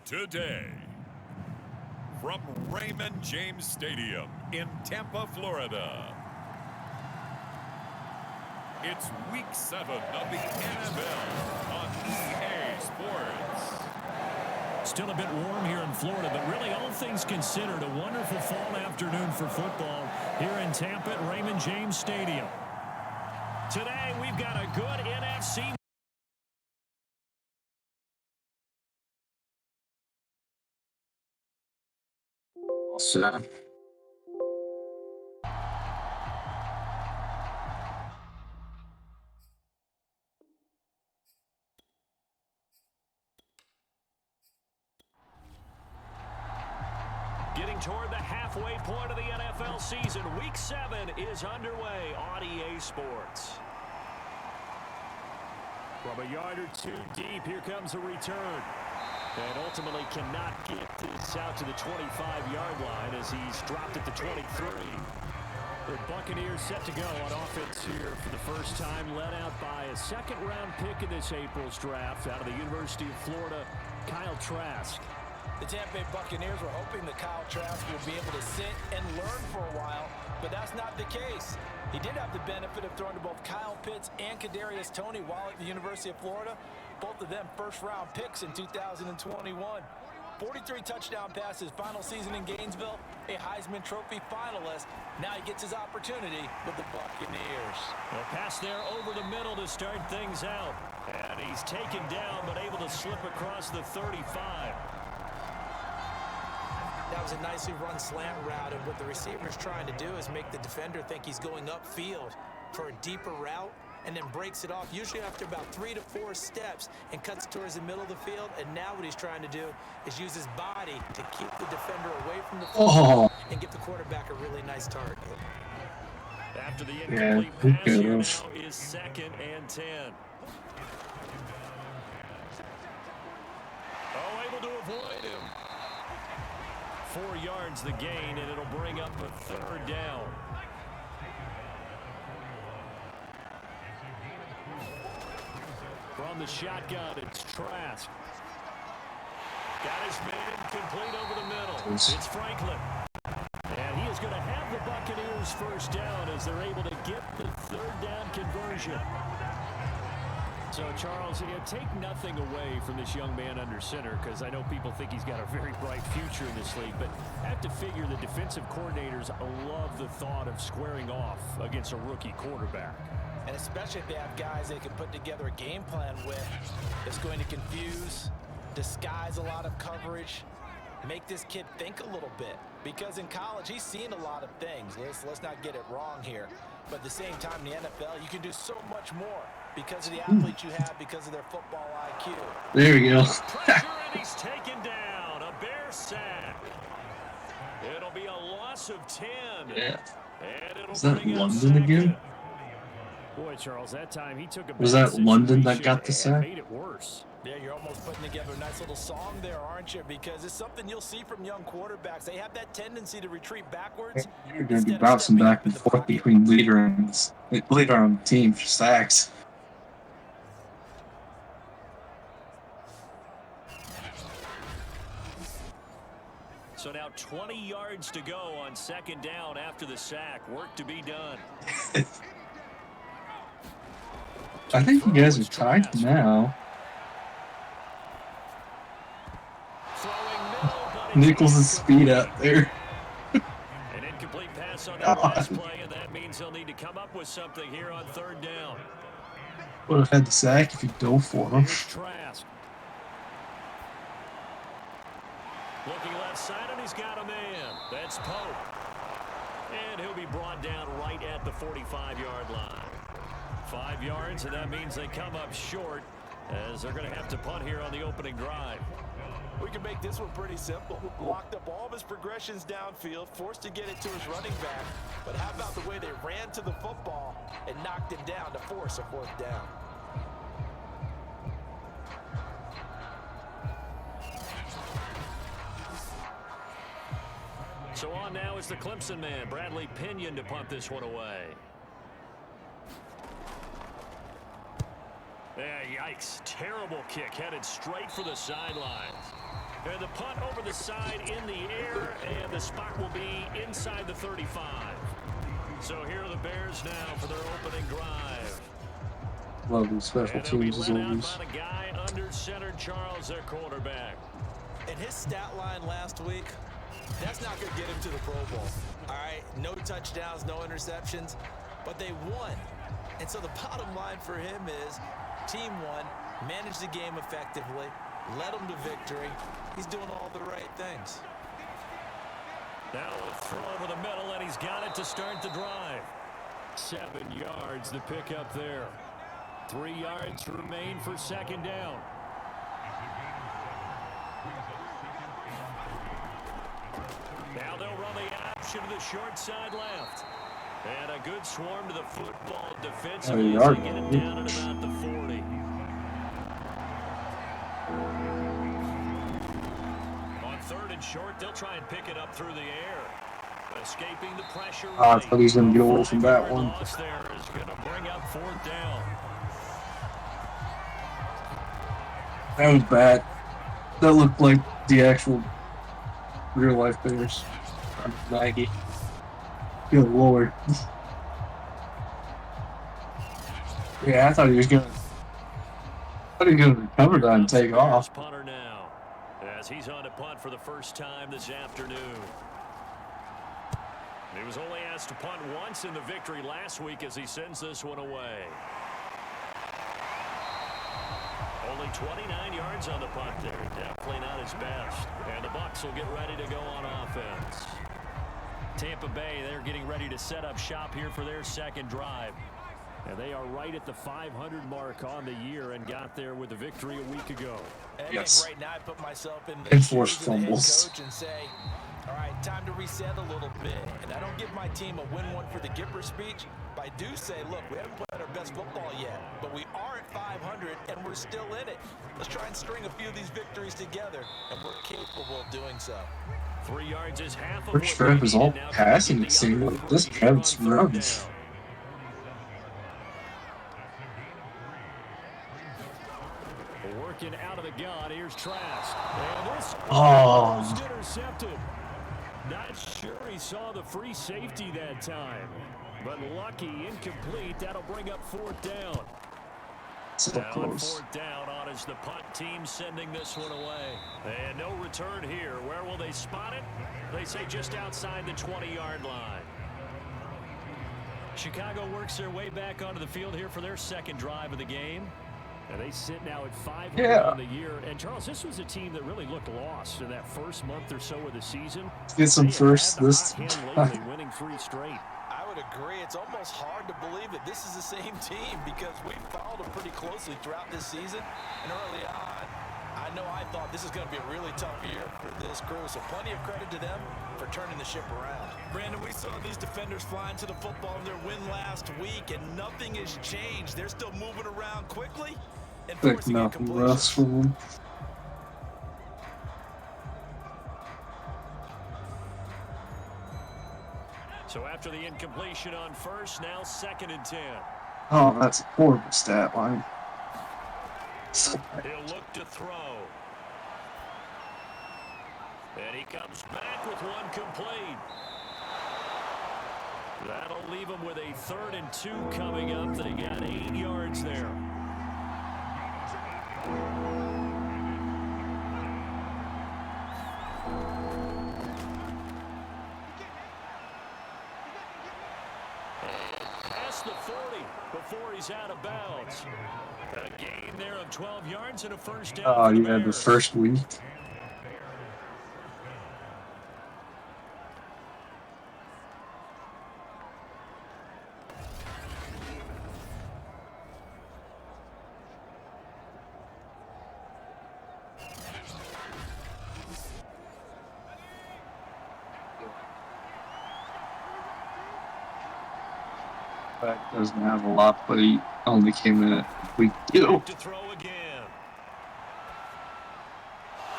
Today, from Raymond James Stadium in Tampa, Florida, it's Week 7 of the NFL on EA Sports. Still a bit warm here in Florida, but really all things considered, a wonderful fall afternoon for football here in Tampa at Raymond James Stadium. Today, we've got a good NFC. So, Getting toward the halfway point of the NFL season, Week 7 is underway on EA Sports. From a yard or two deep, here comes a return. And ultimately cannot get this out to the 25-yard line as he's dropped at the 23. The Buccaneers set to go on offense here for the first time, led out by a second-round pick in this April's draft out of the University of Florida, Kyle Trask. The Tampa Bay Buccaneers were hoping that Kyle Trask would be able to sit and learn for a while, but that's not the case. He did have the benefit of throwing to both Kyle Pitts and Kadarius Toney while at the University of Florida. Both of them first-round picks in 2021. 43 touchdown passes, final season in Gainesville, a Heisman Trophy finalist. Now he gets his opportunity with the Buccaneers. A pass there over the middle to start things out. And he's taken down, but able to slip across the 35. That was a nicely run slant route, and what the receiver's trying to do is make the defender think he's going upfield for a deeper route, and then breaks it off, usually after about 3 to 4 steps, and cuts towards the middle of the field. And now what he's trying to do is use his body to keep the defender away from the field and give the quarterback a really nice target. After the incomplete pass here now is 2nd and 10. Oh, able to avoid him. 4 yards the gain, and it'll bring up a 3rd down. From the shotgun, it's Trask. Got his man complete over the middle. It's Franklin. And he is going to have the Buccaneers first down as they're able to get the 3rd down conversion. So, Charles, take nothing away from this young man under center, because I know people think he's got a very bright future in this league, but I have to figure the defensive coordinators love the thought of squaring off against a rookie quarterback. And especially if they have guys they can put together a game plan with that's going to confuse, disguise a lot of coverage, make this kid think a little bit. Because in college, he's seen a lot of things. Let's not get it wrong here. But at the same time, in the NFL, you can do so much more because of the athletes you have, because of their football IQ. There we go. Pressure, and he's taken down. A Bear sack. It'll be a loss of 10. Yeah. And it'll Is that bring London again? Boy, Charles, that time he took a Was that London that got the sack? Made it worse. Yeah, you're almost putting together a nice little song there, aren't you? Because it's something you'll see from young quarterbacks. They have that tendency to retreat backwards. You're going to be bouncing back and forth between leader on the team for sacks. So now 20 yards to go on 2nd down after the sack. Work to be done. I think you guys are tied now. Nichols' speed out there. An incomplete pass on that last play, and that means he'll need to come up with something here on 3rd down. Would have had the sack if you dove for him. Trask. Looking left side, and he's got a man. That's Pope. And he'll be brought down right at the 45-yard line. 5 yards, and that means they come up short as they're going to have to punt here on the opening drive. We can make this one pretty simple. Locked up all of his progressions downfield, forced to get it to his running back. But how about the way they ran to the football and knocked him down to force a 4th down? So on now is the Clemson man, Bradley Pinion, to punt this one away. Yeah, yikes. Terrible kick headed straight for the sidelines. And the punt over the side in the air, and the spot will be inside the 35. So here are the Bears now for their opening drive. Love these special teams as always. By the guy under center, Charles, their quarterback. And his stat line last week, that's not going to get him to the Pro Bowl. All right, no touchdowns, no interceptions, but they won. And so the bottom line for him is team won, managed the game effectively, led them to victory. He's doing all the right things. Now a throw over the middle, and he's got it to start the drive. 7 yards the pickup there. 3 yards remain for second down. Now they'll run the option to the short side left. And a good swarm to the football defensively. They get it down at about the 40. On 3rd and short, they'll try and pick it up through the air. Escaping the pressure. I thought he was going to get away from that one. Loss there is going to bring up 4th down. That was bad. That looked like the actual real-life Bears. Nike. Good lord. Yeah, I thought he was gonna recover that and take off. Punter now, as he's on to punt for the first time this afternoon. He was only asked to punt once in the victory last week as he sends this one away. Only 29 yards on the punt there. Definitely not his best. And the Bucs will get ready to go on offense. Tampa Bay, they're getting ready to set up shop here for their second drive. And they are right at the 500 mark on the year and got there with a victory a week ago. Yes. Right now I put myself in the enforced shoes of the head fumbles. coach and say, all right, time to reset a little bit. And I don't give my team a win one for the Gipper speech, but I do say, look, we haven't played our best football yet, but we are at 500 and we're still in it. Let's try and string a few of these victories together, and we're capable of doing so. 3 yards is half of First drive is all passing, it seemed like this Kev's runs. Working out of the gun, here's Trask. And this Oh. intercepted. Not sure he saw the free safety that time. But lucky, incomplete. That'll bring up 4th down. So now close. 4th down on as the punt team sending this one away. And no return here. Where will they spot it? They say just outside the 20-yard line. Chicago works their way back onto the field here for their second drive of the game. And they sit now at 500 on the year. And, Charles, this was a team that really looked lost in that first month or so of the season. Get some first this lately, winning 3 straight. I would agree. It's almost hard to believe that this is the same team because we've followed them pretty closely throughout this season. And early on, I know I thought this is going to be a really tough year for this crew. So plenty of credit to them for turning the ship around. Brandon, we saw these defenders flying to the football in their win last week, and nothing has changed. They're still moving around quickly and forcing nothing less for them. So after the incompletion on first, now 2nd and 10. Oh, that's a horrible stat line. He'll look to throw. And he comes back with one complete. That'll leave him with a 3rd and 2 coming up. They got 8 yards there. Past the 40 before he's out of bounds. A gain there of 12 yards and a first down. Oh, you had the first week. That doesn't have a lot, but he only came in at week 2. To throw again.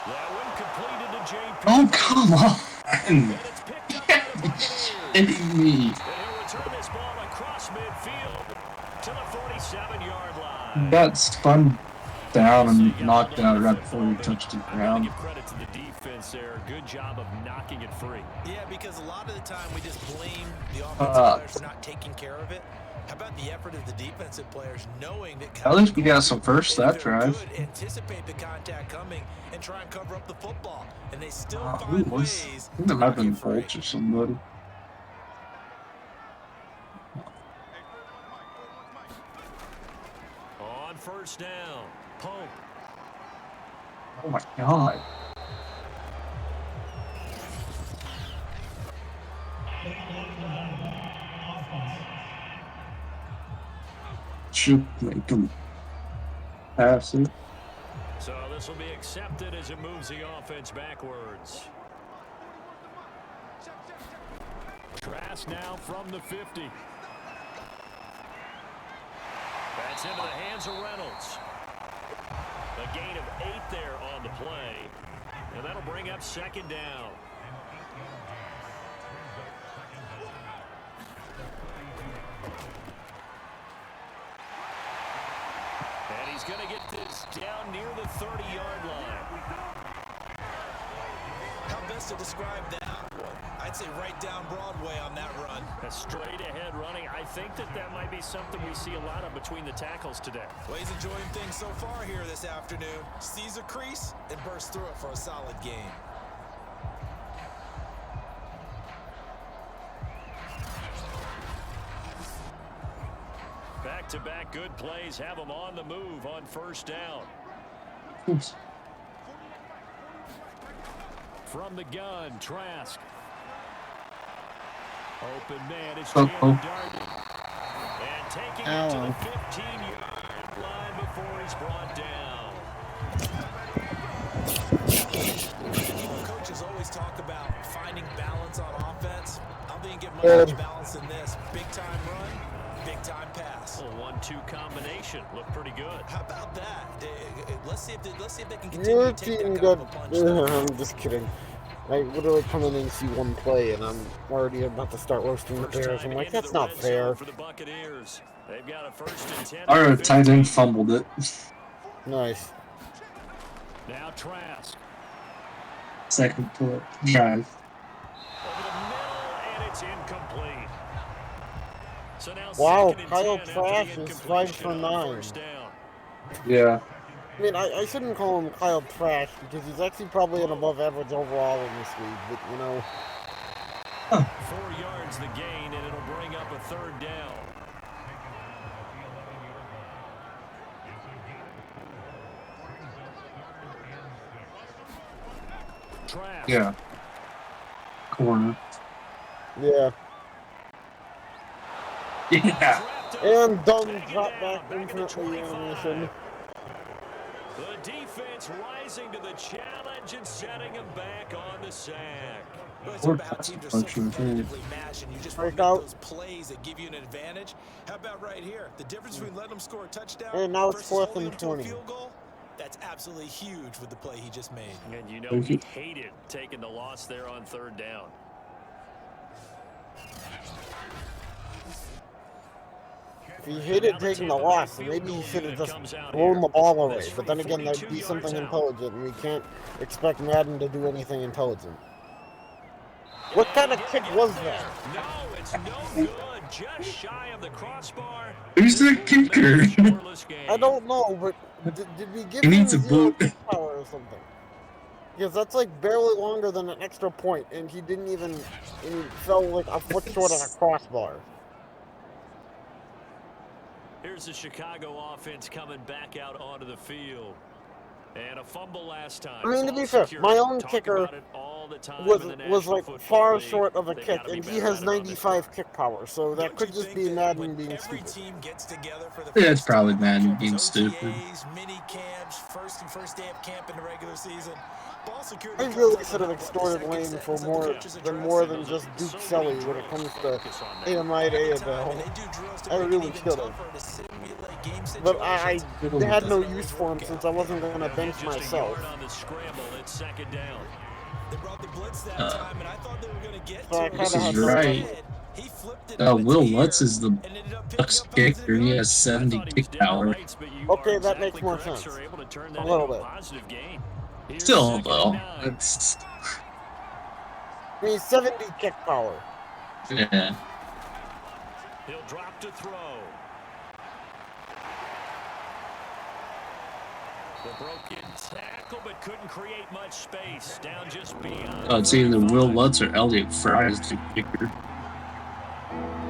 That one completed to JP. Oh, come on! And it's picked up by the Buccaneers. Kidding me. And he'll return this ball across midfield to the 47-yard line. He got spun down and knocked out right before he touched the ground. Give credit to the defense there. Good job of knocking it free. Yeah, because a lot of the time we just blame the offensive players for not taking care of it. How about the effort of the defensive players knowing that At least we got some first that drive. could anticipate the contact coming and try and cover up the football, and they still Who find was? ways I think to it might have knock been it free. Bolts or somebody. On first down, Pope. Oh my god. Should make him pass it. So this will be accepted as it moves the offense backwards. Trask now from the 50. That's into the hands of Reynolds. A gain of 8 there on the play. And that'll bring up second down. And he's going to get this down near the 30-yard line. How best to describe that one? I'd say right down Broadway on that run. A straight-ahead running. I think that might be something we see a lot of between the tackles today. Well, he's enjoying things so far here this afternoon. Sees a crease and bursts through it for a solid gain. Back-to-back good plays have them on the move on first down. Oops. From the gun, Trask. Open man, it's Oh, Jalen Darby. And taking it to Ow. the 15-yard line before he's brought down. Coaches always talk about finding balance on offense. I don't think you get much Good. more balance than this. Big-time run, big-time pass. A 1-2 combination. Looked pretty good. How about that? Let's see if they can continue Your to take team that kind got. of a punch. though. I'm just kidding. I literally come in and see one play, and I'm already about to start roasting the First Bears. time I'm like, into that's the not red fair. zone for the Buccaneers. They've got a 1st and 10. Our tight end fumbled it. Nice. Now Trask. Second play. Drive. Over the middle, and it's incomplete. So now Wow, 2nd and Kyle 10 after the Trask is 5 for incompletion on 9. first down. Yeah. I mean, I shouldn't call him Kyle Trash because he's actually probably an above average overall in this league, but you know. 4 yards the gain, and it'll bring up a 3rd down. Trask. Yeah. Corner. Yeah. Yeah. And done Taken drop down, back back at the infinitely 25. animation. The defense rising to the challenge and setting him back on the sack. Well, it's Or about how pass teams are so function, too. competitively matched, and you just want to Break make out. those plays that give you an advantage. How about right here? The difference between letting them score a touchdown And now it's versus 4th holding and them to a 20. field goal, that's absolutely huge with the play he just made. And you know Thank he you. hated taking the loss there on 3rd down. If he hated taking the loss, then maybe he should have just thrown the ball away. But then again, that'd be something intelligent, and we can't expect Madden to do anything intelligent. What kind of kick was that? No, it's no good. Just shy of the crossbar. Who's the kicker? Scoreless game. I don't know, but did we give He him needs a 0 boot. kick power or something? Because that's like barely longer than an extra point, and he didn't even, and he fell like a foot short of a crossbar. Here's the Chicago offense coming back out onto the field. And a fumble last time. I mean, to It's all be fair, secure. my own Talk kicker about it all the time was in the was National like Football far League. short of a They've kick, gotta be and he better has at it on this 95 kick power, so that Don't could you just think be that Madden when being every stupid. team gets together for the Yeah, it's first probably time, Madden whether being it's stupid. OTAs, mini camps, first day of camp in the regular season. Ball security I comes really up should have with the extorted second Lane sentence for of the more coach's than address. more than just Duke Selly when it comes to Amide Time, Bell. and they do drills to I make it really even should have. tougher to simulate game But I situations. had no use for him since I wasn't going to bench Just a myself. yard on the scramble. It's 2nd down. They brought the blitz that time, and I thought they were going to get So I to it. kinda had no right. Instead, he flipped it on its Will ear Lutz is the and ended up picking Bucks up kicker. He has I 70 thought he was kick dead on power. rights, but you Okay, are that makes exactly more correct, sense. sir. Able to turn A that little into a bit. positive gain. Here's Still, second though, and 9. it's I mean, 70 kick power. yeah. He'll drop to throw. The broken tackle, but couldn't create much space. Down just beyond. It's either Will Lutz or Elliott Fry is the kicker.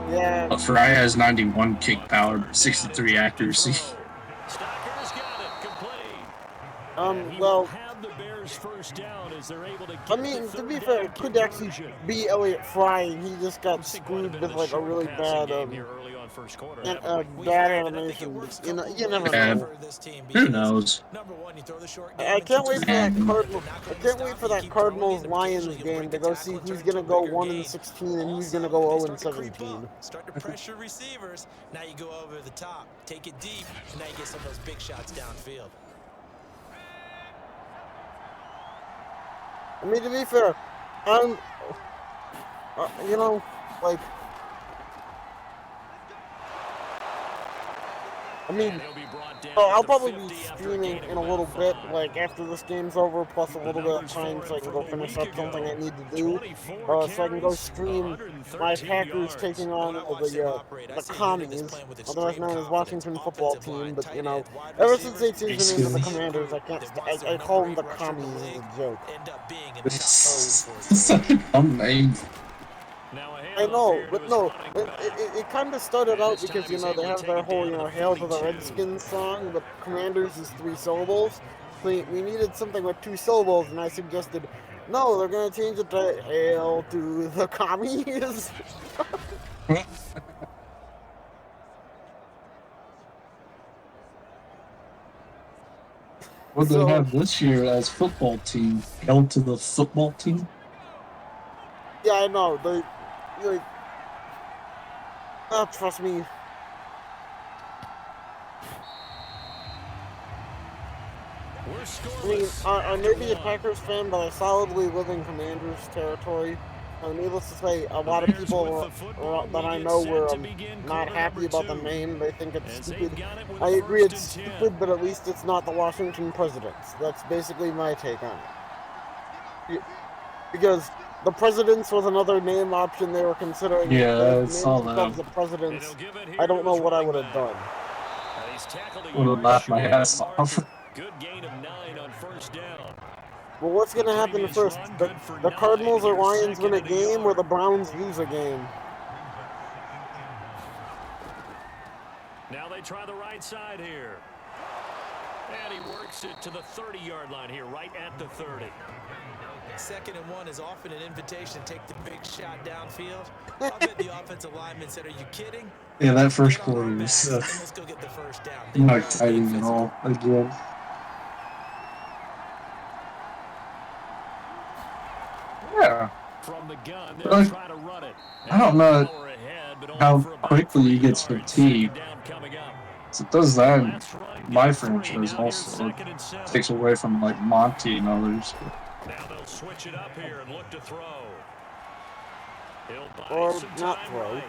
Yeah. But Fry has 91 kick power, 63 accuracy. Stocker's got it, complete. Well, Have the Bears first down as they're able to get I mean, to be fair, it could actually be Elliott Fry, and he just got screwed with like a really bad, bad animation. You never know. Who knows? I can't wait for that Cardinals. I can't wait for that Cardinals-Lions game to go see who's gonna go 1-16 and who's gonna go 0-17. Start to pressure receivers. Now you go over the top, take it deep, and now you get some of those big shots downfield. I mean, to be fair, you know, like, I mean, I'll probably be streaming in a little bit, like, after this game's over, plus a little bit of time so I can go finish up something I need to do, so I can go stream my Packers taking on the Commies, otherwise known as Washington Football Team, but, you know, ever since they changed the name to the Commanders, I call them the Commies as a joke. It's such a dumb name. I know, but no, it kind of started out because, you know, they have their whole, you know, Hail to the Redskins song, but Commanders is 3 syllables. So we needed something with 2 syllables, and I suggested, no, they're going to change it to Hail to the Commies. What do they have this year as football team? Hail to the football team? Yeah, I know. Trust me. I mean, I may be a Packers fan, but I solidly live in Commanders territory. Needless to say, a lot of people that I know were not happy about the name. They think it's stupid. I agree it's stupid, but at least it's not the Washington Presidents. That's basically my take on it. Because the Presidents was another name option they were considering. Yeah, I saw that. The Presidents, I don't know what I would have done. Would have laughed my ass off. Good gain of 9 on first down. Well, what's going to happen first? The Cardinals or Lions win a game, or the Browns lose a game? Now they try the right side here. And he works it to the 30-yard line here, right at the 30. 2nd and 1 is often an invitation to take the big shot downfield. I bet the offensive lineman said, "Are you kidding?" Yeah, that first quarter was Let's go get the first down. not exciting at all. Again. Yeah. From the gun, they'll try to run it. I don't know how quickly he gets fatigued. So it does that. My franchise also takes away from like Monty and others. Now they'll switch it up here and look to throw. Or not throw.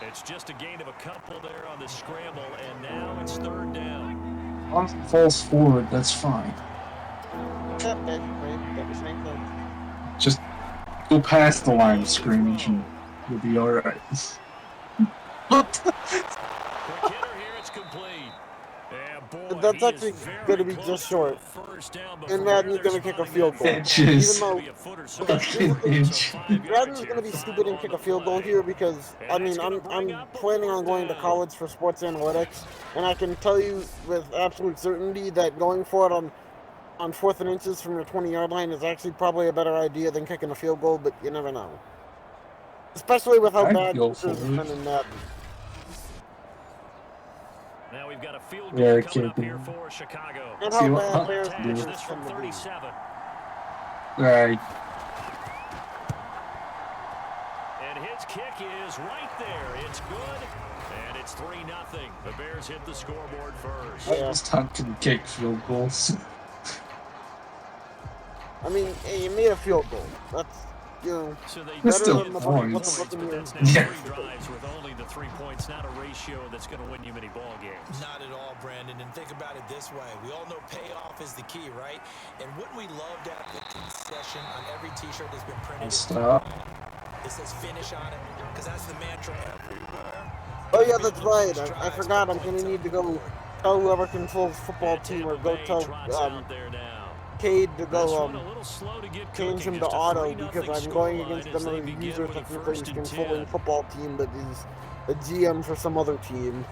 It's just a gain of a couple there on the scramble, and now it's 3rd down. Once it falls forward, that's fine. Just go past the line of scrimmage and you'll be alright. What? That's actually going to be just short. And Madden's going to kick a field goal. Edges. Madden's going to be stupid and kick a field goal here because, I mean, I'm planning on going to college for sports analytics, and I can tell you with absolute certainty that going for it on 4th and inches from your 20-yard line is actually probably a better idea than kicking a field goal, but you never know. Especially with how bad kickers have been in Madden. Now we've got a field goal coming up here for Chicago. And how bad Bears do this from 37. Right. And his kick is right there. It's good. And it's 3-0. The Bears hit the scoreboard first. This time can kick field goals. I mean, hey, you made a field goal. So they It's better still than the points. Buccaneers. But that's now Yeah. 3 drives with only the 3 points, not a ratio that's going to win you many ball games. Not at all, Brandon. And think about it this way. We all know payoff is the key, right? And wouldn't we love to have the concession on every T-shirt that's been printed? Stop. It says finish on it, because that's the mantra everywhere. Oh yeah, that's right. I forgot. I'm gonna need to go tell whoever controls football team or go tell Cade to go change him to auto because I'm going against another user technically who's controlling football team that is a GM for some other team.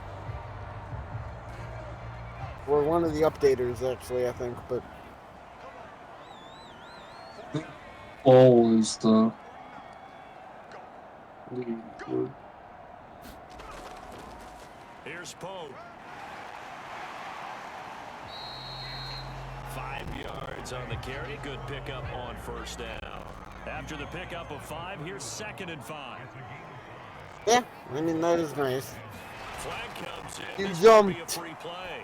Or one of the updaters actually, I think, but Ball is the lead. Here's Pope. 5 yards on the carry. Good pickup on first down. After the pickup of 5, here's 2nd and 5. yeah, I mean that is nice. Flag comes in. You This will be a jumped. free play.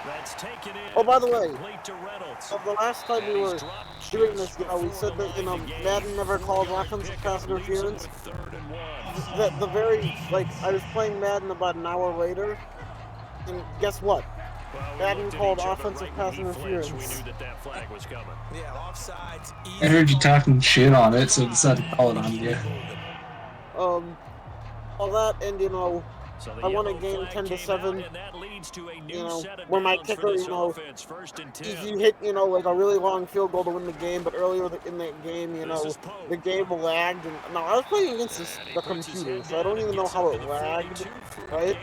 That's taken in. Oh, by the way, Complete to Reynolds. so the last time we were doing this, we said that, Madden never called offensive pass interference. The very, I was playing Madden about an hour later, and guess what? Madden called offensive pass interference. We knew that flag was coming. Yeah, offsides. I heard you talking shit on it, so I decided to call it on you. All that, and So I won a game 10-7. Where my kicker, if you hit, a really long field goal to win the game, but earlier in that game, the game lagged. And now I was playing against the computer, so I don't even know how it lagged, right?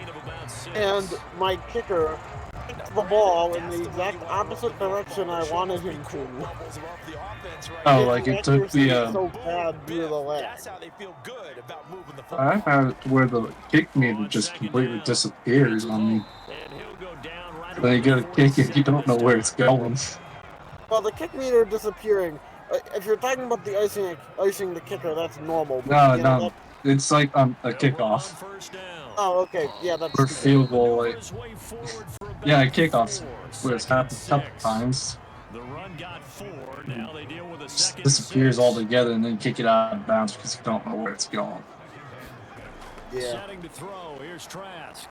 And my kicker kicked the ball in the exact opposite direction I wanted him to. Oh, like it took the so bad due to the lag. That's how they feel good about moving the football. I had it where the kick meter just completely disappears on me. Then you get a kick and you don't know where it's going. Well, the kick meter disappearing. If you're talking about the icing the kicker, that's normal. But, No, it's like on a kickoff. Oh, okay, yeah, that's Or stupid. field goal, yeah, kickoffs where it's happened a couple times. The run got 4. Now they deal with a Just 2nd disappears 6. altogether and then kick it out of bounds because you don't know where it's going. Yeah. Setting to throw. Here's Trask.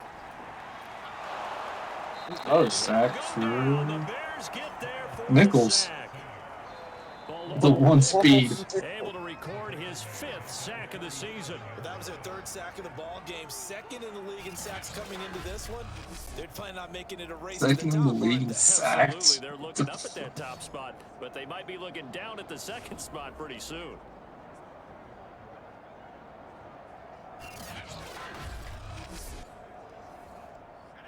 Oh, sack for The Bears get there for Nichols. the sack. The one speed. Able to record his 5th sack of the season. That was their 3rd sack of the ball game. 2nd in the league in sacks coming into this one. They're planning on making it a race to the Second in top. the league in sacks. Absolutely, they're looking up at that top spot, but they might be looking down at the 2nd spot pretty soon.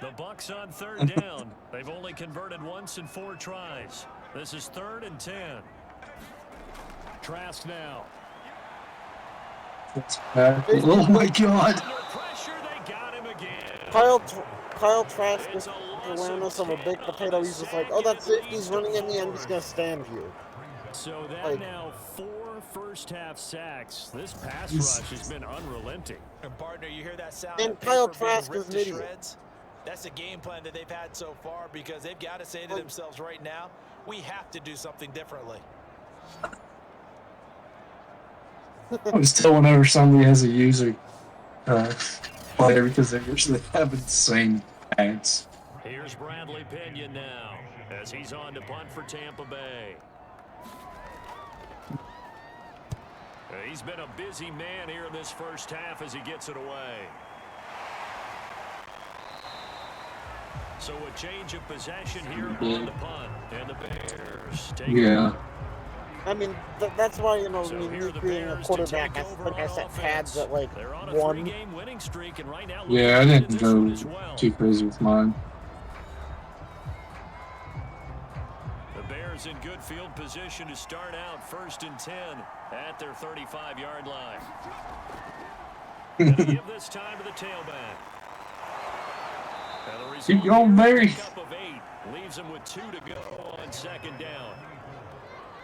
The Bucs on 3rd down. They've only converted once in 4 tries. This is 3rd and 10. Trask now. Oh my god! Under pressure, they got him again. Kyle Trask with awareness of a baked potato. He's just like, oh, that's it. He's running at me. I'm just gonna stand here. So that now 4 first-half sacks. This pass rush has been unrelenting. And partner, you hear that sound? And Kyle Trask is an idiot. Shreds? That's a game plan that they've had so far because they've got to say to themselves right now, we have to do something differently. I'm still whenever somebody has a user player because they usually have the same tags. Here's Bradley Pinion now as he's on to punt for Tampa Bay. He's been a busy man here in this first half as he gets it away. So a change of possession here on the punt, and the Bears take it. I mean, that's why, me being a quarterback, I think I set pads at, 1. Yeah, I didn't go too crazy with mine. The Bears in good field position to start out 1st and 10 at their 35-yard line. Gonna give this time to the tailback. Keep going, Barry. Leaves him with 2 to go on 2nd down.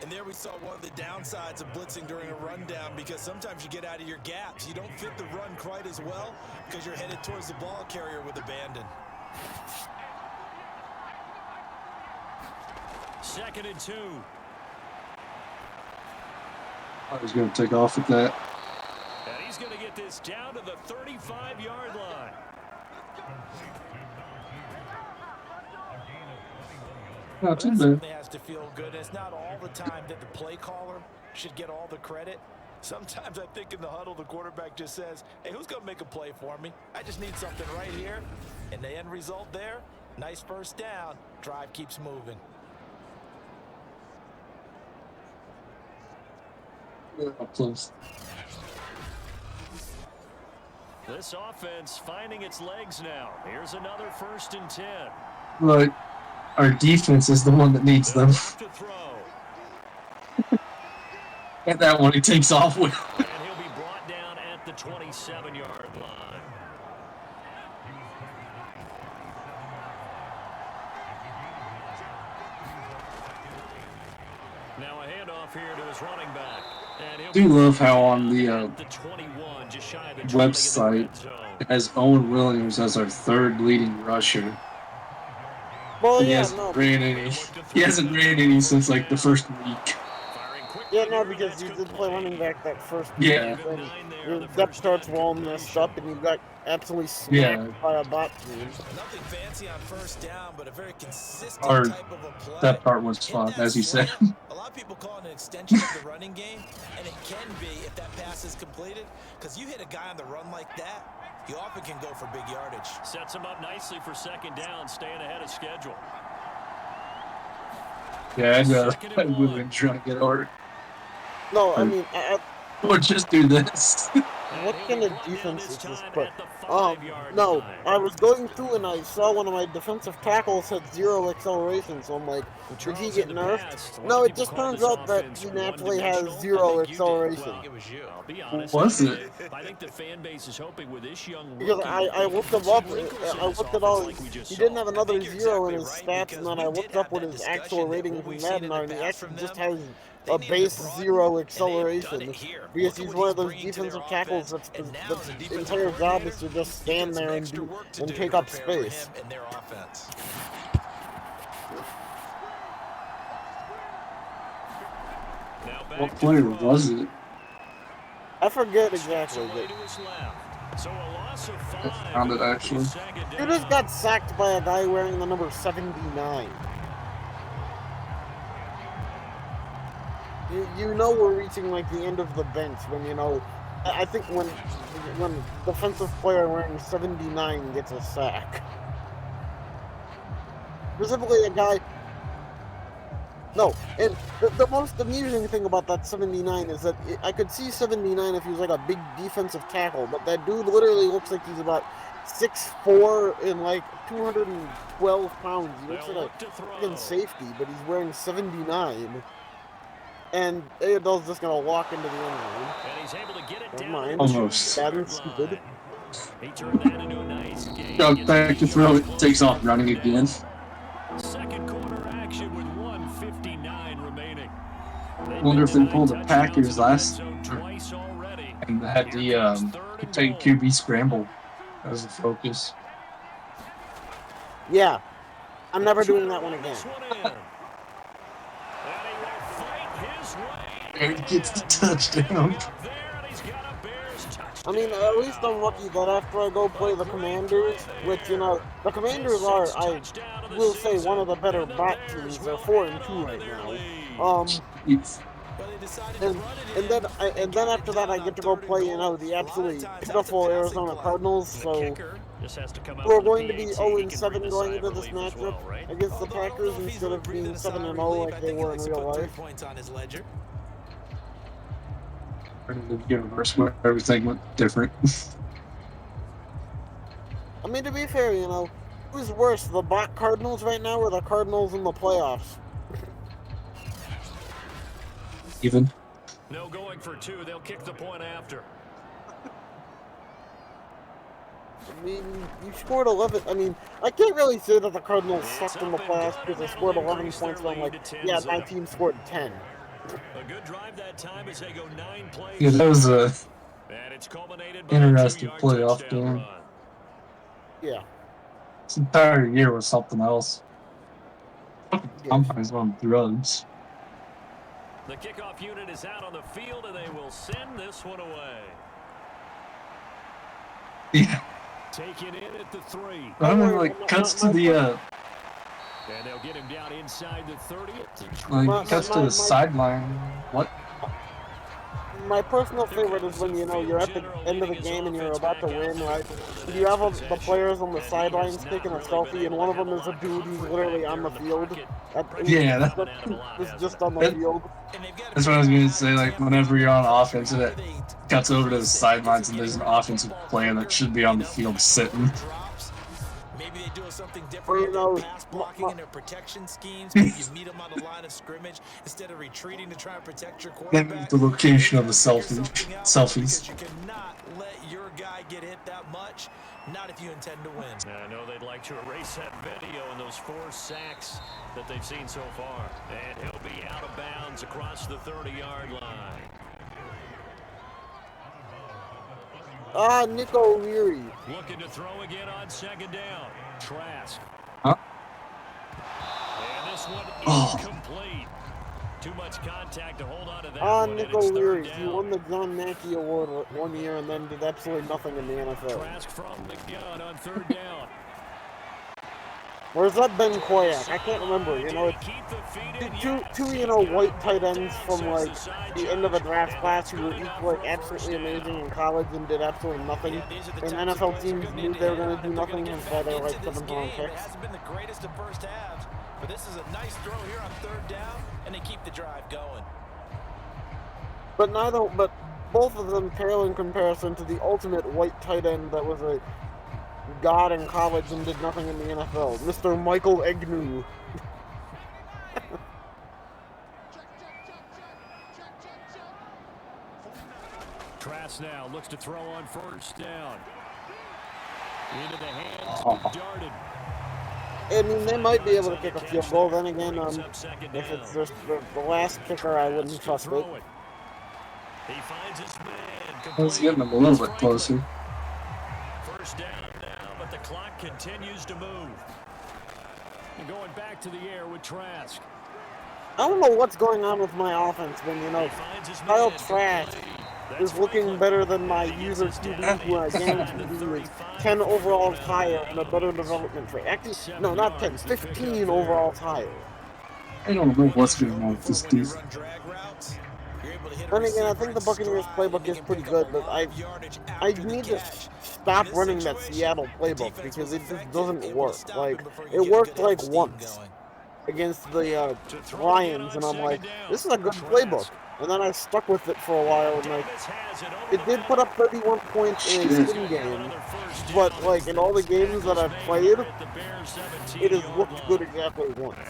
And there we saw one of the downsides of blitzing during a rundown because sometimes you get out of your gaps. You don't fit the run quite as well because you're headed towards the ball carrier with abandon. 2nd and 2. I was going to take off with that. And he's going to get this down to the 35-yard line. Not too That bad. certainly has to feel good. It's not all the time that the play caller should get all the credit. Sometimes I think in the huddle, the quarterback just says, hey, who's going to make a play for me? I just need something right here. And the end result there, nice first down. Drive keeps moving. Close. This offense finding its legs now. Here's another 1st and 10. Like, our defense is the one that needs them. To throw. And that one he takes off with. And he'll be brought down at the 27-yard line. Now a handoff here to his running back. I do love how on the website it has Owen Williams as our 3rd leading rusher. Well, he hasn't ran any since like the first week. Yeah, no, because you did play running back that first yeah. week. Your depth chart's all messed up, and you got absolutely smacked by a bot team. Nothing fancy on first down, but a very consistent type of a play. That part was fun, as you said. A lot of people call it an extension of the running game, and it can be if that pass is completed, because you hit a guy on the run like that, you often can go for big yardage. Sets him up nicely for 2nd down, staying ahead of schedule. Yeah, I would have been trying to get hard. No, I mean, or just do this. What kind of defense is this? But no, I was going through and I saw one of my defensive tackles had 0 acceleration, so I'm like, did he get nerfed? No, it just turns out that he naturally has 0 acceleration. Was it? I think the fan base is hoping with this young because I looked him up, I looked at all, he didn't have another 0 in his stats, and then I looked up what his actual rating from Madden are, and he actually just has a base 0 acceleration, because he's one of those defensive tackles that's the entire job is to just stand there and take up space. What player was it? I forget exactly, but I found it actually. He just got sacked by a guy wearing the number 79. You know we're reaching like the end of the bench when, you know, I think when defensive player wearing 79 gets a sack. Specifically a guy. No, and the most amusing thing about that 79 is that I could see 79 if he was like a big defensive tackle, but that dude literally looks like he's about 6'4" and like 212 pounds. He looks like a fucking safety, but he's wearing 79. And Adol's just gonna walk into the end zone. And he's able to get it Never down. mind. Almost. That is stupid. He turned that into a nice game. Got back to throw it, takes off running again. Second quarter action with 1:59 remaining. Wonder if they pulled the Packers last and had the take QB scramble as a focus. Yeah. I'm never doing that one again. And he gets the touchdown. I mean, at least I'm lucky that after I go play the Commanders, which, you know, the Commanders are, I will say, one of the better bot teams. They're 4-2 right now. And then after that, I get to go play, you know, the absolutely pitiful Arizona Cardinals. So we're going to be 0-7 going into this matchup against the Packers instead of being 7-0 like they were in real life. In the universe where everything went different. I mean, to be fair, you know, who's worse, the bot Cardinals right now or the Cardinals in the playoffs? Even. No going for 2. They'll kick the point after. I mean, you scored 11. I mean, I can't really say that the Cardinals sucked in the playoffs because they scored 11 points. But I'm like, yeah, my team scored 10. A good drive that time as they go 9 plays. Yeah, that was a interesting playoff game. Yeah. This entire year was something else. Sometimes on drugs. The kickoff unit is out on the field, and they will send this one away. Yeah. Taken in at the 3. I mean, like, cuts to the, And they'll get him down inside the 30. like, cuts to the sideline. What? My personal favorite is when, you know, you're at the end of the game and you're about to win, right? You have the players on the sidelines taking a selfie, and one of them is a dude who's literally on the field. Yeah, It's just on the field. That's what I was going to say. Like, whenever you're on offense, it cuts over to the sidelines, and there's an offensive player that should be on the field sitting. Maybe they do something different Well, in their pass blocking and their protection schemes. Maybe you meet them on the line of scrimmage instead of retreating to try and protect your quarterback. The location of the selfies. Because you cannot let your guy get hit that much. Not if you intend to win. I know they'd like to erase that video and those 4 sacks that they've seen so far. And he'll be out of bounds across the 30-yard line. Nico Leary. Looking to throw again on 2nd down. Trask. Huh? And this one incomplete. Too much contact to hold on to that one. Nico Leary. He won the John Mackey Award one year and then did absolutely nothing in the NFL. Trask from the gun on 3rd down. Or is that Ben Koyak? I can't remember. You know, it's two you know, white tight ends from like the end of a draft class who were each like absolutely amazing in college and did absolutely nothing. And NFL teams knew they were going to do nothing, and so they were like 7-round picks. It hasn't been the greatest of first halves, but this is a nice throw here on 3rd down, and they keep the drive going. But both of them pale in comparison to the ultimate white tight end that was a god in college and did nothing in the NFL, Mr. Michael Agnew. Trask now looks to throw on 1st down. Into the hands of Darden. I mean, they might be able to kick a field goal. Then again, if it's just the last kicker, I wouldn't trust it. He finds his man. Let's get him a little bit closer. 1st down now, but the clock continues to move. And going back to the air with Trask. I don't know what's going on with my offense when, you know, Kyle Trask is looking better than my user QB, who I guarantee is 10 overalls higher and a better development rate. Actually, no, not 10, 15 overalls higher. I don't know what's going on with this defense. And again, I think the Buccaneers playbook is pretty good, but I need to stop running that Seattle playbook because it just doesn't work. Like, it worked like once against the Lions, and I'm like, this is a good playbook. And then I stuck with it for a while, and like, it did put up 31 points in a spin game, but like in all the games that I've played, it has looked good exactly once.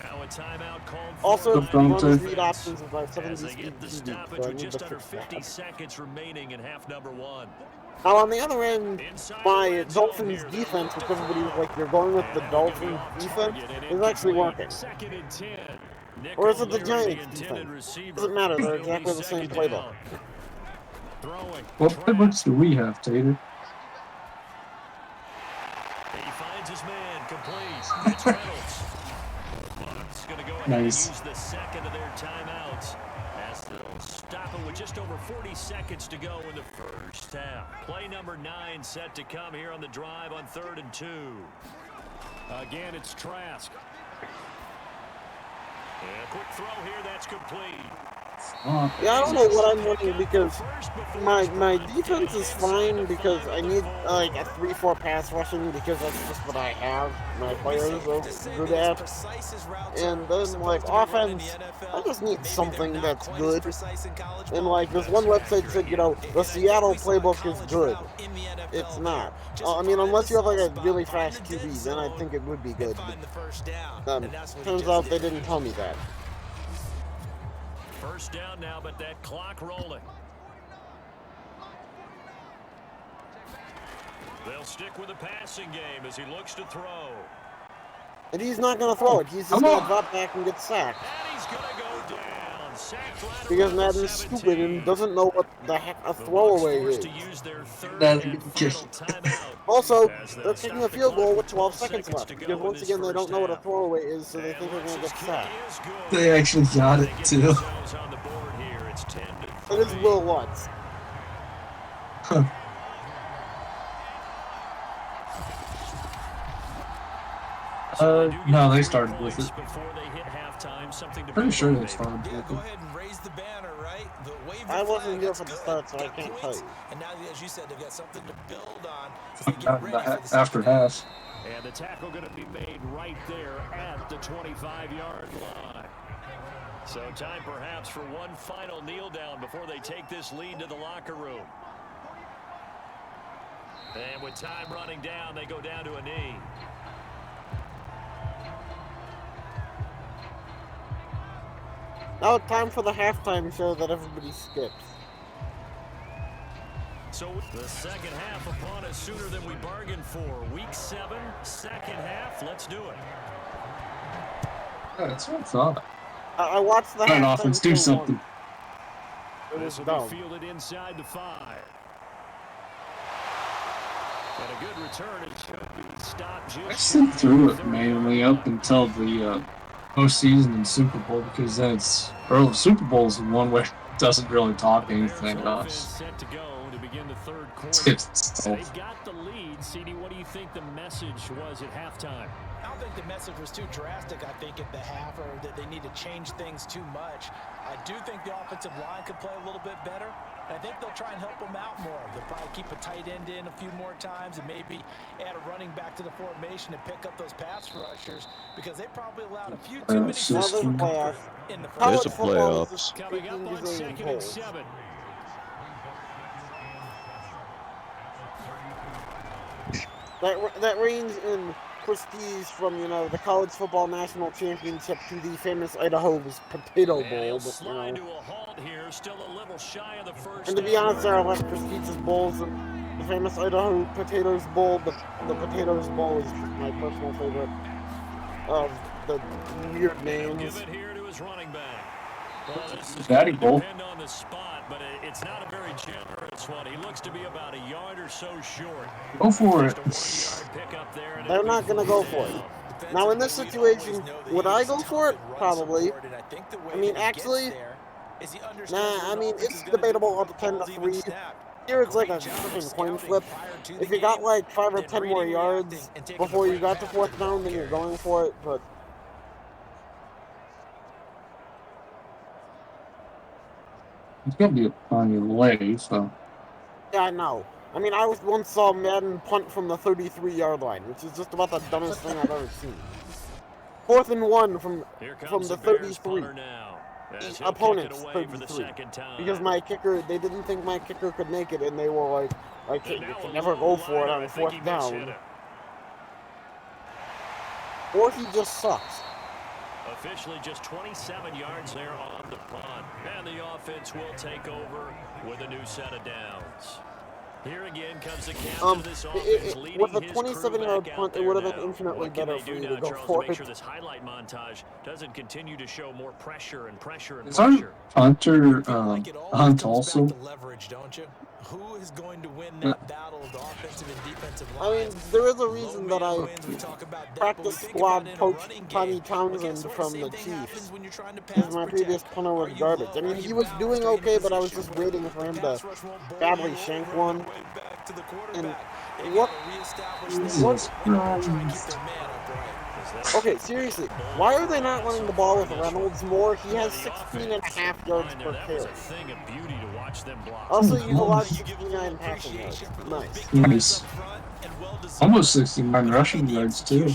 Also, one of the read options is my 70 speed TV, so I need to fix that. Now on the other end, my Dolphins defense, which everybody was like, you're going with the Dolphins defense, is actually working. Or is it the Giants defense? Doesn't matter, they're exactly the same playbook. What playbooks do we have, Tater? He finds his man, complete. It's Reynolds. Bucks going to go ahead and use the second of their timeouts as they'll stop it with just over 40 seconds to go in the 1st half. Play number 9 set to come here on the drive on 3rd and 2. Again, it's Trask. A quick throw here, that's complete. Yeah, I don't know what I'm running because my defense is fine because I need like a 3-4 pass rushing because that's just what I have. My players are good at. And then like offense, I just need something that's good. And like this one website said, you know, the Seattle playbook is good. It's not. I mean, unless you have like a really fast QB, then I think it would be good. But, turns out they didn't tell me that. 1st down now, but that clock rolling. They'll stick with the passing game as he looks to throw. And he's not going to throw it. He's just going to drop back and get sacked. And he's going to go down. Sacked right because Madden's stupid and doesn't know what the heck a throwaway is. Also, they're taking a field goal with 12 seconds left. Because once again, they don't know what a throwaway is, so they think they're going to get sacked. They actually got it, too. It is Will Lutz. No, they started with it. Pretty sure they started with Go it. ahead and raise the banner, right? I wasn't here for the start, so I can't tell you. And now, as you said, they've got something to build on as they get ready for the After half. And the tackle going to be made right there at the 25-yard line. So time perhaps for one final kneel down before they take this lead to the locker room. And with time running down, they go down to a knee. Now it's time for the halftime show that everybody skips. So the second half upon us sooner than we bargained for. Week 7, second half. Let's do it. Yeah, that's what I thought. I watched the Try an halftime offense, do show something. It was This will dumb. be fielded inside the 5. And a good return. It should be stopped just I sit through it mainly up until the postseason and Super Bowl because then it's Super Bowl is the one where it doesn't really talk anything to us. Set to go to begin the third quarter. Skips itself. They've got the lead. CD, what do you think the message was at halftime? I don't think the message was too drastic, I think, at the half, or that they need to change things too much. I do think the offensive line could play a little bit better. I think they'll try and help them out more. They'll probably keep a tight end in a few more times and maybe add a running back to the formation and pick up those pass rushers because they probably allowed a few too many playoffs. in the College There's a football is playoffs. just Coming up on speaking second and 7. That reigns in prestige from, you know, the College Football National Championship to the famous Idaho's Potato Bowl. But, you know, To a halt here, still a little shy of the first and to be down. honest, there are less prestigious bowls than the famous Idaho Potatoes Bowl, but the Potatoes Bowl is my personal favorite of the weird names. Give it here to his running back. Well, this is Daddy going to Bowl. depend on the spot, but it's not a very generous one. He looks to be about a yard or so short. Go for it. Just a 1-yard pickup there, and They're it'll not be going to go fourth for down. it. Now, in this situation, would I go for it? Probably. I mean, actually, nah, I mean, it's debatable up to 10 to 3. Here it's like a freaking coin flip. If you got like 5 or 10 more yards before you got to fourth down, then you're going for it, but It's gonna be a funny lay, so. yeah, I know. I mean, I once saw Madden punt from the 33-yard line, which is just about the dumbest thing I've ever seen. 4th and 1 from the 33. Opponent's 33. Because my kicker, they didn't think my kicker could make it, and they were like, you can never go for it on 4th down. Or he just sucks. Officially just 27 yards there on the punt. And the offense will take over with a new set of downs. Here again comes the captain of this offense leading with a his crew 27-yard back punt, out it there would have been now. infinitely What can better they for do you now, to go Charles, for to make it. sure this highlight montage doesn't continue to show more pressure and pressure and Is our pressure? punter Hunt also? Leverage, don't you? Who is going to win that battle of the offensive and defensive I lines? mean, there is a reason that I practice squad coach Tommy Townsend from the Chiefs. Because my previous punter was garbage. I mean, he was doing okay, but I was just waiting for him to badly shank one. And what? Jesus Christ. Okay, seriously, why are they not running the ball with Reynolds more? He has 16.5 yards per carry. Also, you've allowed 69 passing yards. Nice. Nice. Almost 69 rushing yards, too.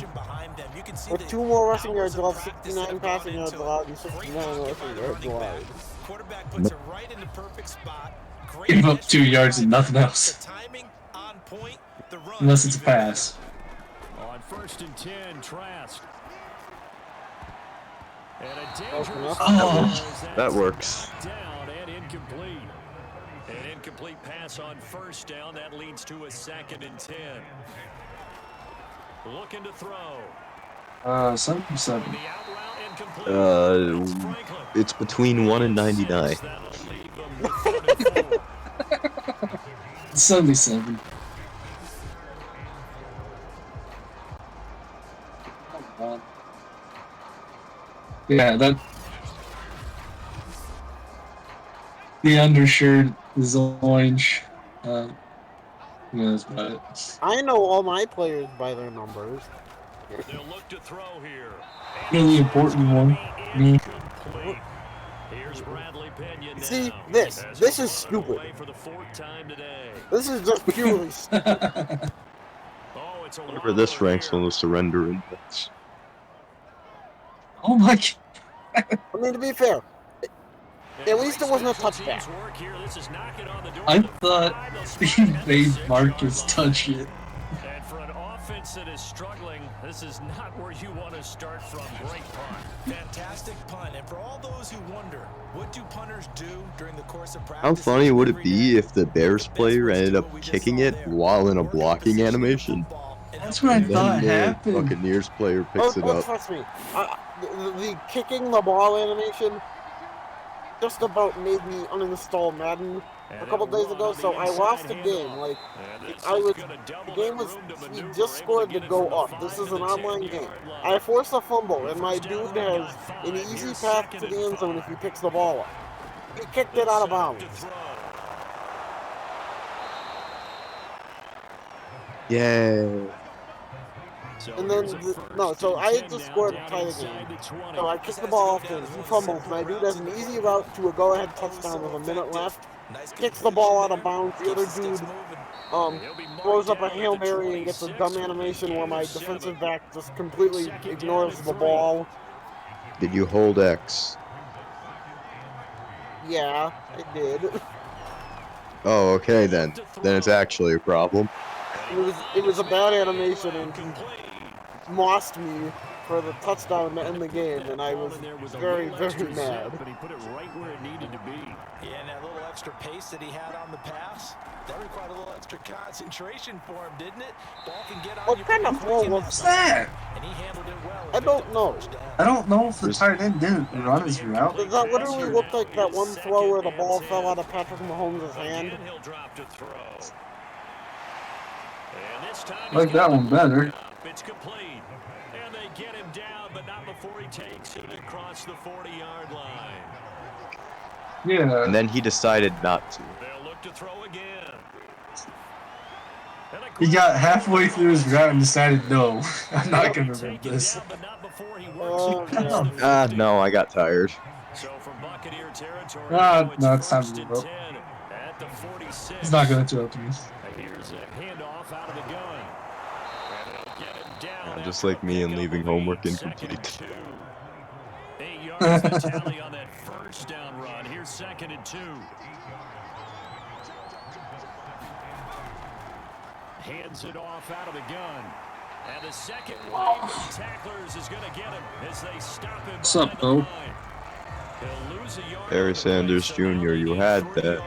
With 2 more rushing yards, you'll have 69 passing yards allowed and 69 rushing yards allowed. Quarterback puts it right in the perfect spot. Give up 2 yards and nothing else. The timing on point. The run. Unless it's a pass. On 1st and 10, Trask. And a dangerous That works. down and incomplete. An incomplete pass on 1st down. That leads to a 2nd and 10. Looking to throw. 77. The out route incomplete. It's between 1 and 99. 77. Yeah, that. The undershirt is orange. Yeah, that's about it. I know all my players by their numbers. They'll look to throw here. Really important one. Me. Incomplete. Here's Bradley Pena now. See, this is stupid. For the 4th time today. This is just purely stupid. Oh, it's a Whatever this ranks on the surrender index. Oh my I mean, to be fair, at least it wasn't a touchback. I thought he made Marcus touch it. And for an offense that is struggling, this is not where you want to start from. Great punt. Fantastic punt. And for all those who wonder, what do punters do during the course of practice? How funny would it be if the Bears player ended up kicking it while in a blocking animation? That's what I thought Then the happened. Buccaneers player picks it up. Trust me, the kicking the ball animation just about made me uninstall Madden a couple days ago, so I lost the game. Like, the game was, we just scored to go up. This is an online game. I forced a fumble, and my dude has an easy path to the end zone if he picks the ball up. He kicked it out of bounds. Yay. And then, so I had just scored to tie the game. So I kicked the ball off and he fumbles. My dude has an easy route to a go-ahead touchdown with a minute left. Kicks the ball out of bounds. The other dude throws up a Hail Mary and gets a dumb animation where my defensive back just completely ignores the ball. Did you hold X? Yeah, I did. Oh, okay then. Then it's actually a problem. It was a bad animation and he mossed me for the touchdown to end the game, and I was very, very mad. But he put it right where it needed to be. Yeah, and that little extra pace that he had on the pass, that required a little extra concentration for him, didn't it? Ball can get on What kind of throw was that? And he handled it well. I don't know. I don't know if the tight end didn't run his route. Does that literally look like that one throw where the ball fell out of Patrick Mahomes' hand? He'll drop to throw. I like that one better. It's complete. And they get him down, but not before he takes it across the 40-yard line. Yeah. And then he decided not to. They'll look to throw again. He got halfway through his route and decided, no, I'm not going to run this. No, I got tired. So from Buccaneer territory, No, it's time to give up. He's not going to interrupt me. Here's a handoff out of the gun. Just like me and leaving homework incomplete. 8 yards the tally on that first down run. Here's 2nd and 2. Hands it off out of the gun. And the second wave of tacklers is going to get him as they stop him. What's up, though? Barry Sanders Jr., you had that.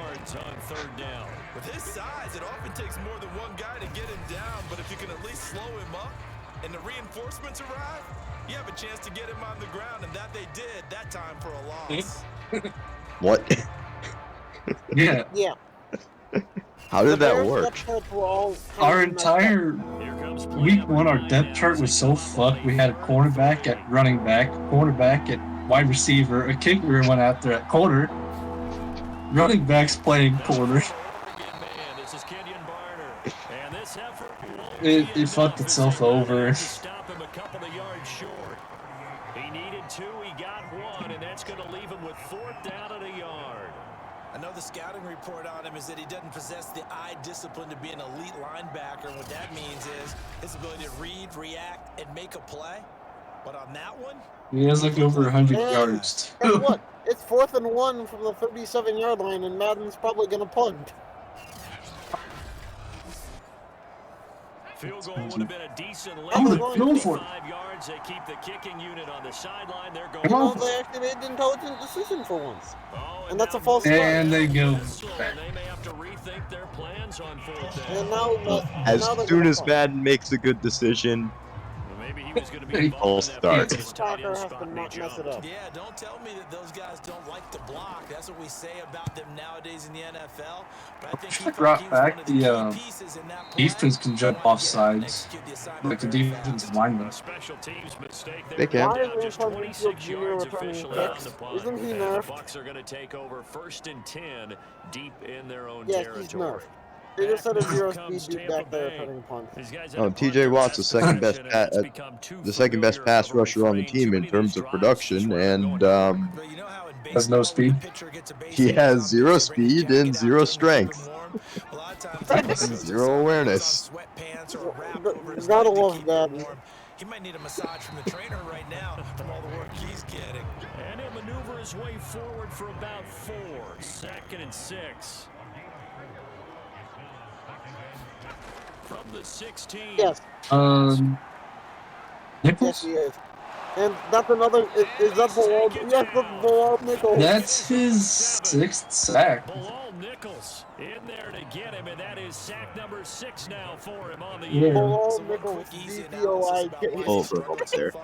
With his size, it often takes more than one guy to get him down, but if you can at least slow him up and the reinforcements arrive, you have a chance to get him on the ground, and that they did that time for a loss. What? Yeah. Yeah. How did that work? Our entire week 1, our depth chart was so fucked. We had a cornerback at running back, cornerback at wide receiver, a kicker went out there at corner, running backs playing corner. It fucked itself over. He needed 2, he got 1, and that's going to leave him with 4th down and a yard. I know the scouting report on him is that he doesn't possess the eye discipline to be an elite linebacker. And what that means is his ability to read, react, and make a play. But on that one, he has like over 100 yards. Guess what? It's 4th and 1 from the 37-yard line, and Madden's probably gonna punt. Field goal would have been a decent I'm length. gonna go for it. 5 yards. They keep the kicking unit on the sideline. They're going. Come on. They actually made an intelligent decision for once. Oh, And that's a false start. And they go. They may have to rethink their plans on 4th down. And now, As soon as Madden makes a good decision, Maybe he he was going to be All involved in that start. first tight end Stalker has to spot and he not mess it jumped. up. Yeah, don't tell me that those guys don't like to block. That's what we say about them nowadays in the NFL. But I think he Brought was one back of the key the pieces in that play. defense can jump off sides, like the defensive lineman. A special teams mistake They there. can. Why Now is just Antoine 26 Winfield Jr. yards returning officially on kicks? the punt. Isn't he And the nerfed? Bucs are going to take over 1st and 10 deep in their own Yes, territory. he's nerfed. They just had a Back 0 comes speed dude Tampa back there Bay. returning punts. These guys Oh, had a TJ punt Watt's the their second best possession, and it's become too best pass familiar of a rusher on the refrain. team Too in many of terms these of drives, production, just where they're and going But you know how in Has no baseball, speed. when the pitcher gets a base he hit has on 0 pitch, they bring his speed and jacket out, 0 tell him to keep strength. him warm. A lot of times, he puts his 0 awareness. sweatpants or a wrap over his Gotta leg to love keep that. him warm. He might need a massage from the trainer right now from all the work he's getting. And he'll maneuver his way forward for about 4. 2nd and 6. From the 16. Yes, yes, Nichols? he is. And that's another. Is that below? Yes, that's below Nichols. That's his 6th sack. Bilal Nichols in there to get him, and that is sack number 6 now for him on the Yeah. year. Below Some Nichols, quick, easy DPOI. analysis about why Oh, he's struggling for so there. far.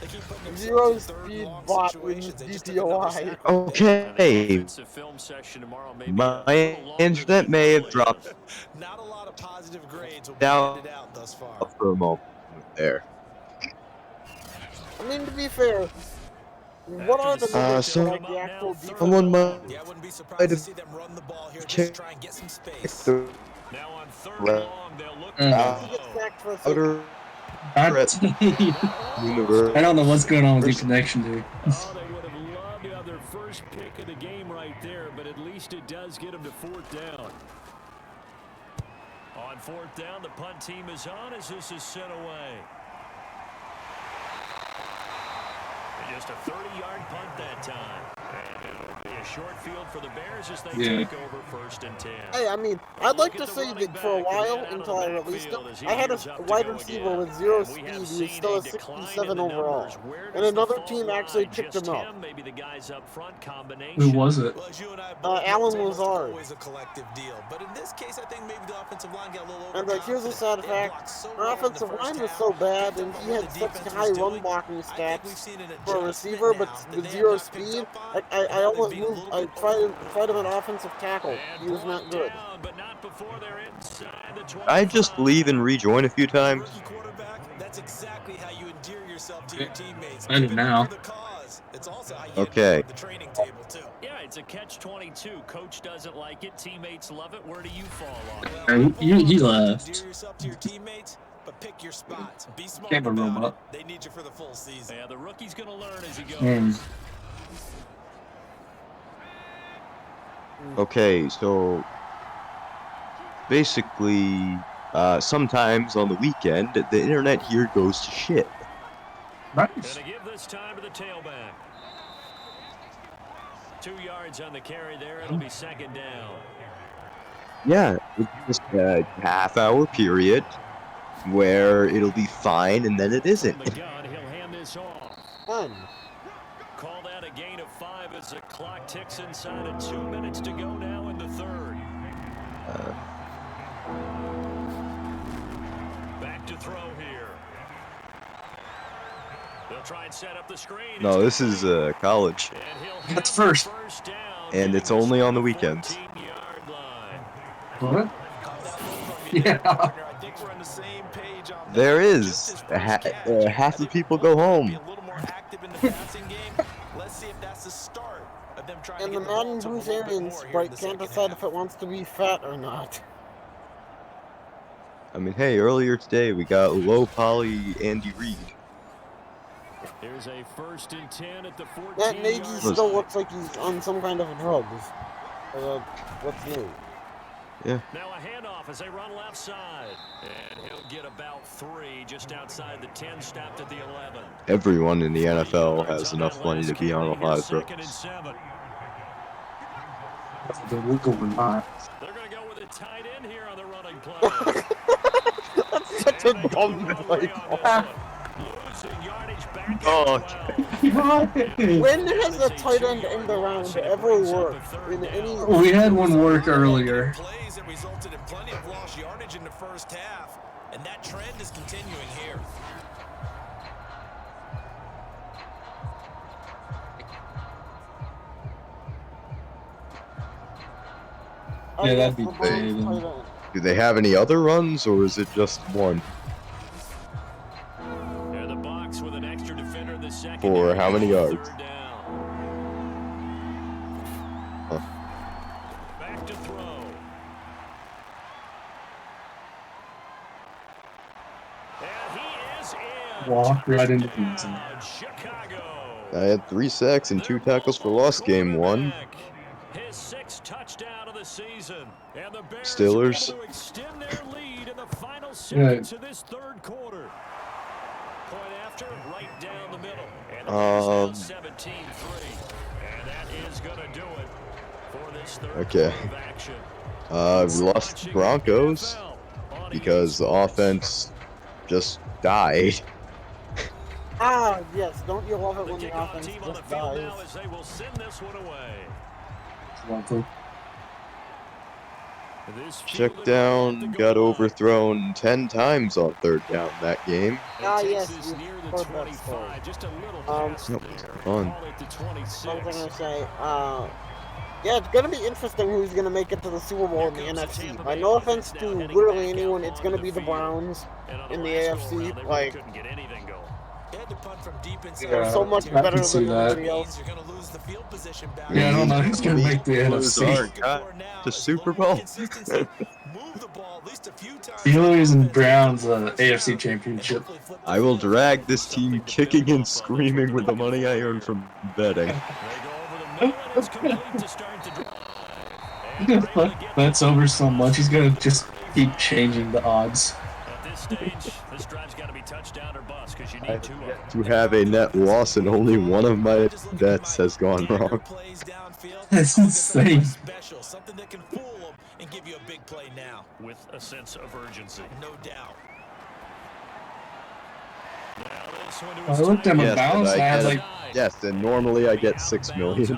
They keep putting themselves 0 in third and speed long bot situations. with They just took another DPOI. sack. Okay, Offensive film session tomorrow may be a my little longer internet than may have it dropped Not a lot of positive grades will be down handed out thus far. for a moment there. I mean, to be fair, what are the numbers so for like the actual defense? Someone might Yeah, I wouldn't be surprised Might to have see them run the ball here just checked to try and get some space. the Now on 3rd Right. and long, they'll look Mm. to He gets go. sacked for a outer I universe. don't know what's going on with your connection, dude. Oh, they would have loved to have their first pick of the game right there, but at least it does get them to 4th down. On 4th down, the punt team is on as this is sent away. And just a 30-yard punt that time. And it'll be a short field for the Bears as they Yeah. take over 1st and 10. Hey, I mean, I'd like to say that for a while, until I released him, I had a wide receiver with 0 speed who was still a 67 overall. And another team actually picked him up. Maybe the guys up front combination. Who was it? Well, as you and I both know, Alan teamwork's Lazard. always a collective deal. But in this case, I think maybe the offensive line got a little And here's a sad overconfident. They fact, blocked so our well in the offensive first line was half, so bad, picked and up he on had what the such defense high was run doing. blocking I think we've stats seen an for a adjustment receiver, now but that with they 0 have not picked speed, up on. I almost Being a moved, little I bit tried him an offensive tackle. And He was not brought good. down, but not before they're inside the 25. I just leave and rejoin a few times. Rookie quarterback, that's exactly how you endear yourself to your teammates. I do Even now. for the cause. It's also how you Okay. endear the training table too. Yeah, it's a catch-22. Coach doesn't like it. Teammates love it. Where do you fall on it? Hey, he left. Endear yourself to your teammates, but pick your spots. Be smart Can't about remember. it. They need you for the full season. Yeah, the rookie's going to learn as he goes. Okay, so basically, sometimes on the weekend, the internet here goes to shit. Nice. Going to give this time to the tailback. 2 yards on the carry there. It'll be 2nd down. Yeah, it's just a half-hour period where it'll be fine and then it isn't. From the gun, he'll hand this off. Fun. Call that a gain of 5 as the clock ticks inside of 2 minutes to go now in the 3rd. Back to throw here. They'll try and set up the screen. No, this is college. And he'll have That's the first. down, And it's getting only us on the to weekends. 14-yard line. What? Yeah. Yeah. I think we're on the same page on that. There Just is. his first catch. Half I the think people we're go gonna be home. a little more active in the passing game. Let's see if that's the start of them trying And to the get the ball Madden to him a Bruce little bit Arians more here in sprite the can't second decide half. if it wants to be fat or not. I mean, hey, earlier today we got low poly Andy Reid. Here's a 1st and 10 at the 14. That Nagy still looks like he's on some kind of drugs. What's new? Yeah. Now a handoff as they run left side. And he'll get about 3 just outside the 10, stopped at the 11. Everyone in the NFL has enough money to be on a lot of drugs. 2nd and 7. The legal or not. They're going to go with a tight end here on the running play. That's such a dumb play call. Losing yardage back Oh, at 12. When has a tight end in the round ever worked in any? We had one work earlier. Plays that resulted in plenty of lost yardage in the first half, and that trend is continuing here. Oh, Yeah, yes, that'd be the Browns Jaden. tight end. Do they have any other runs, or is it just one? And the box with an extra defender in the second. For how many yards? Third down. Huh. Back to throw. And he is in. Walk right into the end zone. Chicago. I had 3 sacks and 2 tackles for loss game 1. His 6th touchdown of the season. And the Bears Steelers. are able to extend their lead in the final seconds of this third quarter. Point after, right down the middle. And the Bears now 17-3. And that is going to do it for this third quarter of action. We lost the Broncos because the offense just died. Ah, yes. Don't you love it when the offense Team on the just field dies? now as they will send this one away. Check down, got overthrown 10 times on 3rd down that game. Ah, yes, you heard that story. Fun. What was I going to say? Yeah, it's going to be interesting who's going to make it to the Super Bowl in the NFC. By no offense to literally anyone, it's going to be the Browns in the AFC. Like, they're so much I better can see than that. everybody else. Yeah, I don't know who's gonna make the NFC. The Super Bowl. Steelers and Browns AFC Championship. I will drag this team kicking and screaming with the money I earn from betting. That's over so much. He's gonna just keep changing the odds. At this stage, this drive's got to be touchdown or bust because you need two of them. To have a net loss and only one of my bets has gone wrong. That's insane. Something that can fool them and give you a big play now. With a sense of urgency. No doubt. I looked at my Yes, balance but and I had get like, yes, and normally I get 6 million.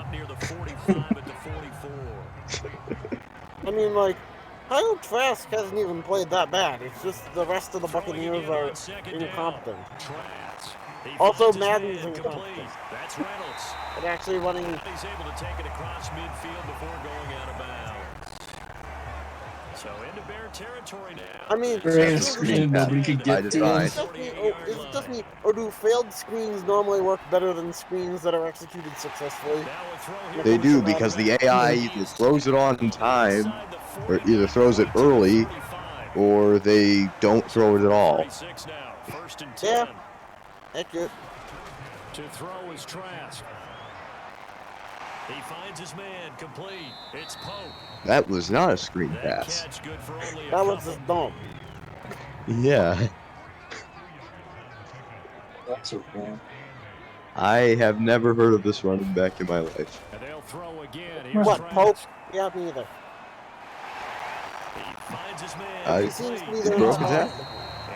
I mean, like, Kyle Trask hasn't even played that bad. It's just the rest of the Buccaneers are incompetent. Also, Madden's incompetent. That's Reynolds. But actually running... He's able to take it across midfield before going out of bounds. So into Bear territory now. I mean, green screen nobody could By get to. design. is it just me, or do failed screens normally work better than screens that are executed successfully? They do, because the AI either throws it on in time, or either throws it early, or they don't throw it at all. Yeah. Heck it. To throw is Trask. He finds his man, complete. It's Pope. That was not a screen pass. Catch good for only a That was couple. just dumb. Yeah. That's okay. I have never heard of this running back in my life. And they'll throw again. Here's What, Trask. Pope? Yeah, me either. He finds his man. I- He seems to be He there. broke his ass.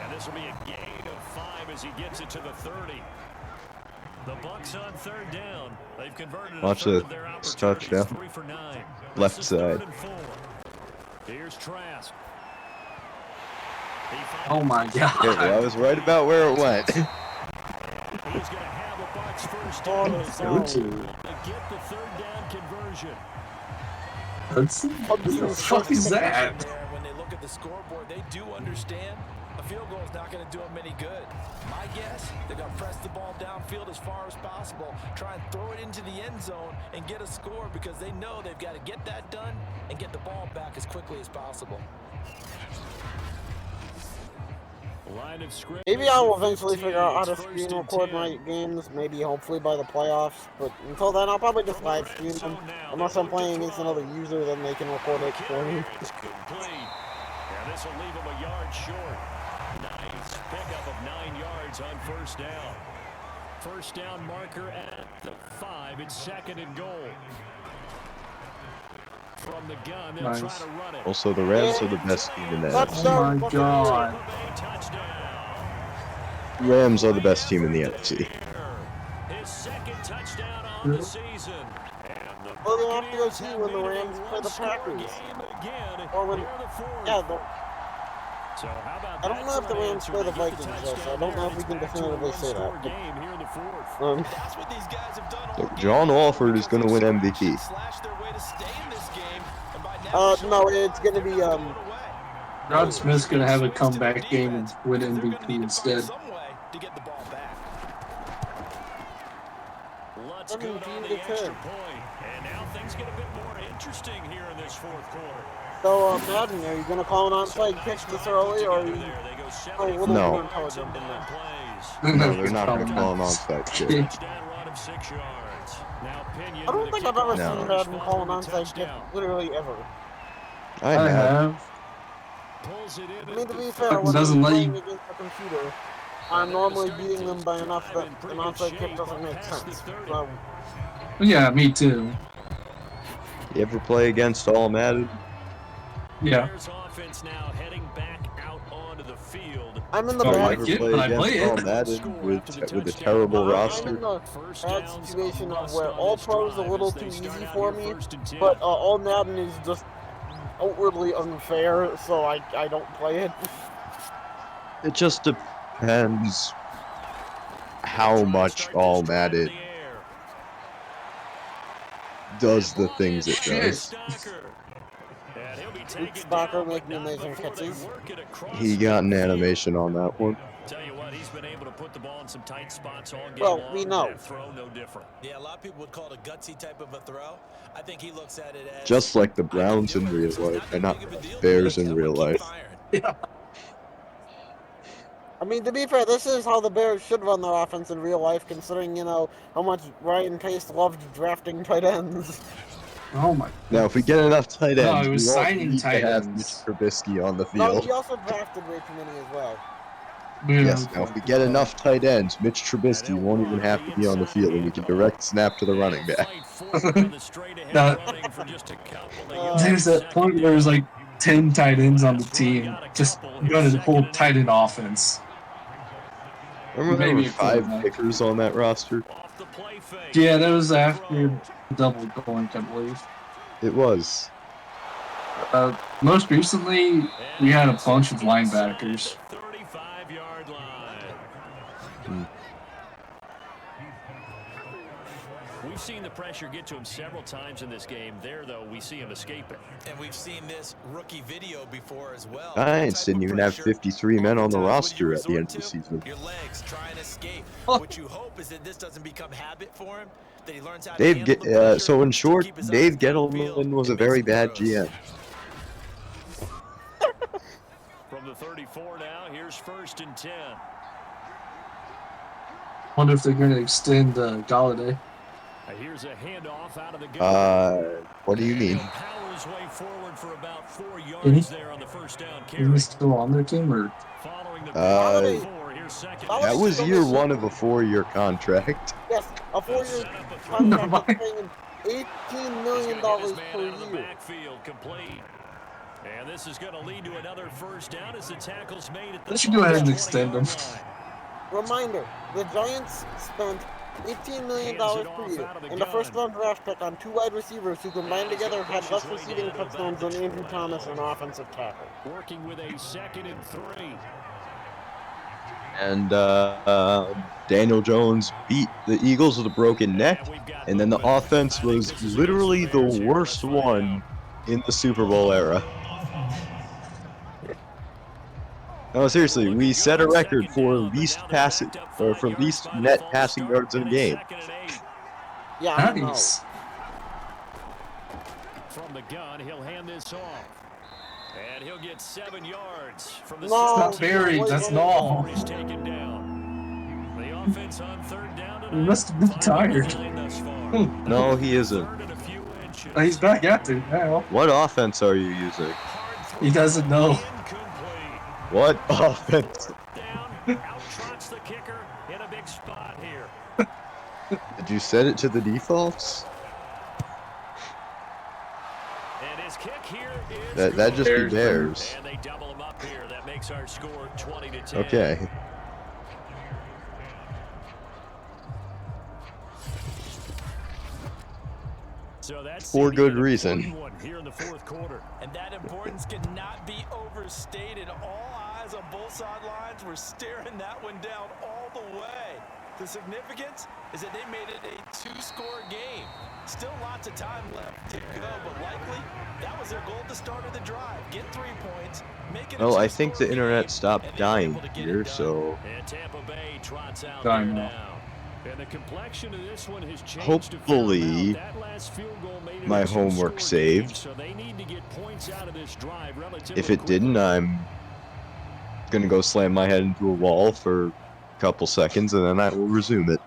And this will be a gain of 5 as he gets it to the 30. The Bucs on 3rd down. They've converted Watch a third the of their opportunities, touchdown. 3 for 9. Left This is side. 3rd and 4. Here's Trask. He finds Oh my Yeah, well, I god. was right about where it went. He's going to have a Bucs first Oh, down. no, To sorry. get the 3rd down conversion. That's, what the fuck is that? When they look at the scoreboard, they do understand a field goal is not going to do them any good. My guess, they're going to press the ball downfield as far as possible, try and throw it into the end zone and get a score because they know they've got to get that done and get the ball back as quickly as possible. Line of scrimmage. Maybe I will eventually 15. figure out how to It's 1st screen and record 10. my games, maybe hopefully by the playoffs, but until then I'll probably just live stream them. Unless I'm playing against another user, then they can record it for me. It's complete. And this will leave him a yard short. Nice pickup of 9 yards on 1st down. 1st down marker at the 5. It's 2nd and goal. From the gun, they'll Nice. try to run it. Also, the Rams are the best team in the NFC. Touchdown, Oh my god. Touchdown. Rams are the best team in the NFC. His 2nd touchdown on the season. And the Well, you'll have to go Buccaneers see have when the made it a Rams play the one-score Packers. game again Or when, here in the 4th. yeah, So how about I don't know if the Rams play the Vikings, though, so I don't know if we can definitively say that. Game here in the fourth. That's what these guys have done all Look, game. John Alford is going to win MVP. Slash their way to stay in this game, and by now No, it's going to be, Rod Smith's gonna have a comeback game and win MVP instead. some way to get the ball back. Let's go on the extra point. And now things get a bit more interesting here in this fourth quarter. So, Madden, are you going to call an onside kick this early, or are you a little No. more intelligent than that? No, they're not going to call an onside kick. Touchdown run of 6 yards. Now Pinion I don't with think a I've ever kick seen No. Madden call an onside kick, touchdown. literally ever. I have. Pulls it in I mean, to be at fair, Fucking when I'm doesn't let playing you- against a computer, I'm normally beating them by enough that an onside kick doesn't make sense. So, Yeah, me too. You ever play against All Madden? Yeah. Bears offense now heading back out onto the field. I'm in the Oh, You I bad like ever it, play but I against play All it. Madden with a terrible I'm roster? in the First bad downs, situation of must where on all this pros a drive little as too they easy start out for here me, first and 10. but all Madden is just outwardly unfair, so I don't play it. It just depends how much All Madden does the things it does. Stalker making amazing catches. He got an animation on that one. Tell you what, he's been able to put the ball in some tight spots all game Well, long. we know. That throw no different. Yeah, a lot of people would call it a gutsy type of a throw. I think he looks at it as Just like the Browns in real life, and not Bears in real life. Yeah. I mean, to be fair, this is how the Bears should run their offense in real life, considering, how much Ryan Pace loved drafting tight ends. Oh my. Now, if we get enough tight No, ends, it was we won't signing need to tight have ends. Mitch Trubisky on the No, field. he also drafted way too many as well. Yeah. Yes, now if we get enough tight ends, Mitch Trubisky won't even have to be on the field, and we can direct snap to the running back. Now, there's that point where there's like 10 tight ends on the team, just running the whole tight end offense. Remember there Maybe were a 5 quarterback. kickers on that roster? Yeah, that was after the double doink, I believe. It was. Most recently, we had a bunch of linebackers. 35-yard line. Hmm. We've seen the pressure get to him several times in this game. There, though, we see him escaping. And we've seen this rookie video before as well. Giants didn't even have 53 men on the roster at the end of the season. Your legs try and escape. Oh. What you hope is that this doesn't become habit for him. That he learns how to Dave, handle the pressure, so in short, keep his Dave eyes downfield, Gettleman was a and very makes bad throws. GM. From the 34 now, here's 1st and 10. Wonder if they're going to extend Galladay. Here's a handoff out of the gun. What do you mean? Powers way forward for about 4 Is yards there on the first down he carry. still on their team, or? Following the here's second. That was year 1 of a 4-year contract. Yes, a 4-year Never contract mind. paying him $18 million per year. Backfield complete. And this is going to lead to another first down as the tackle's made at the They should go ahead and extend them. Reminder, the Giants spent $18 million per year and a first-round draft pick on 2 wide receivers who combined together had less receiving touchdowns than Andrew Thomas, an offensive tackle. Working with a 2nd and 3. And Daniel Jones beat the Eagles with a broken neck, and then the offense was literally the worst one in the Super Bowl era. No, seriously, we set a record for least passing, or for least net passing yards in a game. Yeah, I know. Nice. From the gun, he'll hand this off. And he'll get 7 yards from the No, Not buried, that's null. He's taken down. The offense on 3rd down tonight. He must have been tired. Thus far. No, he isn't. 3rd and a few inches. He's back at it now. What offense are you using? He doesn't know. Incomplete. What offense? Down, out-trots the kicker in a big spot here. Did you set it to the defaults? And his kick here is That'd just be Bears. Bears. And they double him up here. That makes our score 20-10. Okay. So that's for good reason. Here in the fourth quarter. And that importance cannot be overstated. All eyes on both sidelines were staring that one down all the way. The significance is that they made it a 2-score game. Still lots of time left to go, but likely that was their goal at the start of the drive. Get 3 points, make it a Well, I think the two-score internet game, stopped and they were dying able to get here, it done. so And Tampa Bay trots out Dying there now. now. And the complexion of this one has changed. hopefully that last field goal made it my a homework two-score saved. game, so they need to get points out of this drive relatively If it didn't, quickly. I'm gonna go slam my head into a wall for a couple seconds, and then I will resume it.